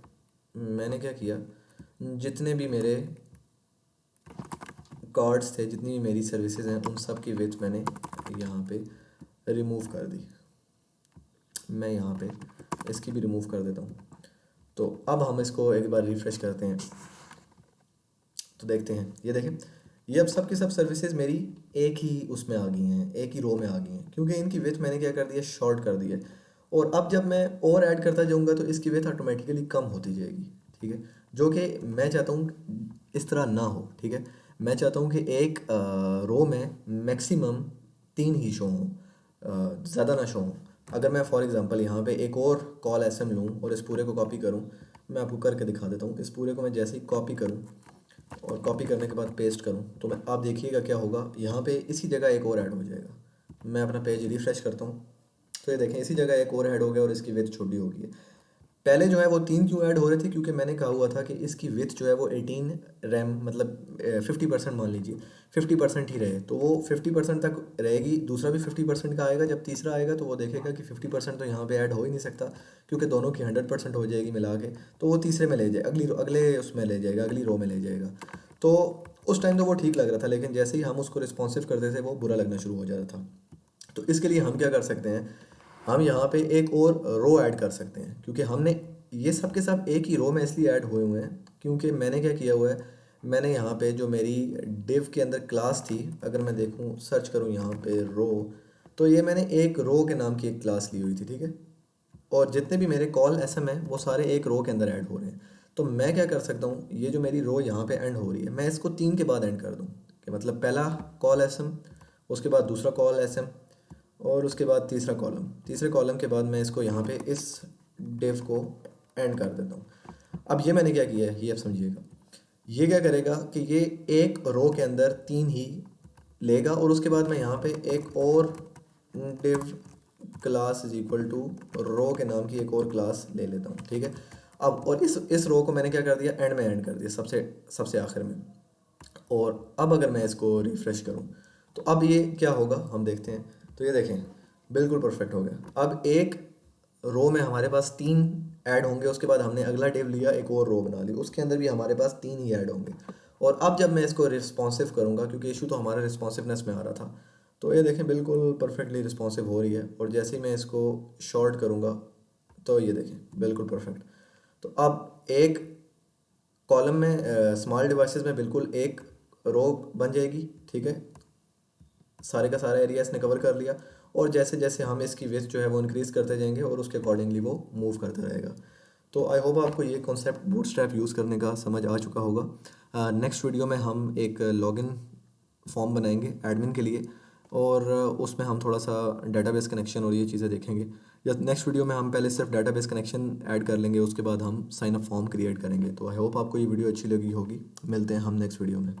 मैंने क्या किया, जितने भी मेरे कार्ड्स थे, जितनी भी मेरी सर्विसेज हैं, उन सब की विथ मैंने यहाँ पे रिमूव कर दी। मैं यहाँ पे इसकी भी रिमूव कर देता हूँ। तो अब हम इसको एक बार रिफ़्रेश करते हैं तो देखते हैं, ये देखें, ये अब सब की सब सर्विसेज मेरी एक ही उसमें आ गई हैं, एक ही रो में आ गई हैं, क्योंकि इनकी विथ मैंने क्या कर दिया, शॉर्ट कर दिया। और अब जब मैं और ऐड करता जाऊँगा तो इसकी विथ ऑटोमेटिकली कम होती जाएगी, ठीक है। जो कि मैं चाहता हूँ इस तरह ना हो, ठीक है। मैं चाहता हूँ कि एक रो में मैक्सिमम 3 ही शो हों, ज़्यादा ना शो हों। अगर मैं फॉर एग्ज़ाम्पल यहाँ पे एक और कॉल एस एम लूँ और इस पूरे को कॉपी करूँ, मैं आपको करके दिखा देता हूँ। इस पूरे को मैं जैसे ही कॉपी करूँ और कॉपी करने के बाद पेस्ट करूँ, तो मैं आप देखिएगा क्या होगा, यहाँ पे इसी जगह एक और ऐड हो जाएगा। मैं अपना पेज रिफ़्रेश करता हूँ तो ये देखें इसी जगह एक और ऐड हो गया और इसकी विड्थ छोटी हो गई है। पहले जो है वो 3 क्यों ऐड हो रहे थे, क्योंकि मैंने कहा हुआ था कि इसकी विड्थ जो है वो 18 रैम, मतलब 50% मान लीजिए, 50% ही रहे, तो वो 50% तक रहेगी। दूसरा भी 50% का आएगा, जब तीसरा आएगा तो वो देखेगा कि 50% तो यहाँ पे ऐड हो ही नहीं सकता, क्योंकि दोनों की 100% हो जाएगी मिला के। तो वो तीसरे में ले जाए, अगले उसमें ले जाएगा, अगली रो में ले जाएगा। तो उस टाइम तो वो ठीक लग रहा था, लेकिन जैसे ही हम उसको रिस्पॉन्सिव करते थे वो बुरा लगना शुरू हो जाता था। तो इसके लिए हम क्या कर सकते हैं, हम यहाँ पे एक और रो ऐड कर सकते हैं, क्योंकि हमने ये सब के सब एक ही रो में इसलिए ऐड हुए हुए हैं, क्योंकि मैंने क्या किया हुआ है, मैंने यहाँ पे जो मेरी डिव के अंदर क्लास थी, अगर मैं देखूँ सर्च करूँ यहाँ पे रो, तो ये मैंने एक रो के नाम की एक क्लास ली हुई थी, ठीक है। और जितने भी मेरे कॉल एस एम है वो सारे एक रो के अंदर ऐड हो रहे हैं। तो मैं क्या कर सकता हूँ, ये जो मेरी रो यहाँ पे एंड हो रही है, मैं इसको 3 के बाद एंड कर दूँ, कि मतलब पहला कॉल एस एम, उसके बाद दूसरा कॉल SM, और उसके बाद तीसरा कॉलम। तीसरे कॉलम के बाद मैं इसको यहाँ पे इस डिव को एंड कर देता हूँ। अब ये मैंने क्या किया है ये आप समझिएगा। ये क्या करेगा कि ये एक रो के अंदर 3 ही लेगा, और उसके बाद मैं यहाँ पे एक और div class is equal to row के नाम की एक और क्लास ले लेता हूँ, ठीक है। अब और इस रो को मैंने क्या कर दिया, एंड में एंड कर दिया, सबसे सबसे आखिर में। और अब अगर मैं इसको रिफ़्रेश करूं तो अब ये क्या होगा हम देखते हैं। तो ये देखें बिल्कुल परफेक्ट हो गया। अब एक रो में हमारे पास 3 ऐड होंगे, उसके बाद हमने अगला डिव लिया, एक और रो बना ली, उसके अंदर भी हमारे पास 3 ही ऐड होंगे। और अब जब मैं इसको रिस्पॉन्सिव करूँगा, क्योंकि इशू तो हमारा रिस्पॉन्सिवनेस में आ रहा था, तो ये देखें बिल्कुल परफेक्टली रिस्पॉन्सिव हो रही है। और जैसे ही मैं इसको शॉर्ट करूँगा तो ये देखें बिल्कुल परफेक्ट। तो अब एक कॉलम में स्मॉल डिवाइसेस में बिल्कुल एक रो बन जाएगी, ठीक है। सारे का सारा एरिया इसने कवर कर लिया, और जैसे जैसे हम इसकी विड्थ जो है वो इंक्रीज़ करते जाएंगे और उसके अकॉर्डिंगली वो मूव करता रहेगा। तो आई होप आपको ये कॉन्सेप्ट बूटस्ट्रैप यूज़ करने का समझ आ चुका होगा। नेक्स्ट वीडियो में हम एक लॉगिन फॉर्म बनाएंगे एडमिन के लिए, और उसमें हम थोड़ा सा डेटाबेस कनेक्शन और ये चीज़ें देखेंगे। या नेक्स्ट वीडियो में हम पहले सिर्फ डेटाबेस कनेक्शन ऐड कर लेंगे, उसके बाद हम साइन अप फॉर्म क्रिएट करेंगे। तो आई होप आपको ये वीडियो अच्छी लगी होगी। मिलते हैं हम नेक्स्ट वीडियो में।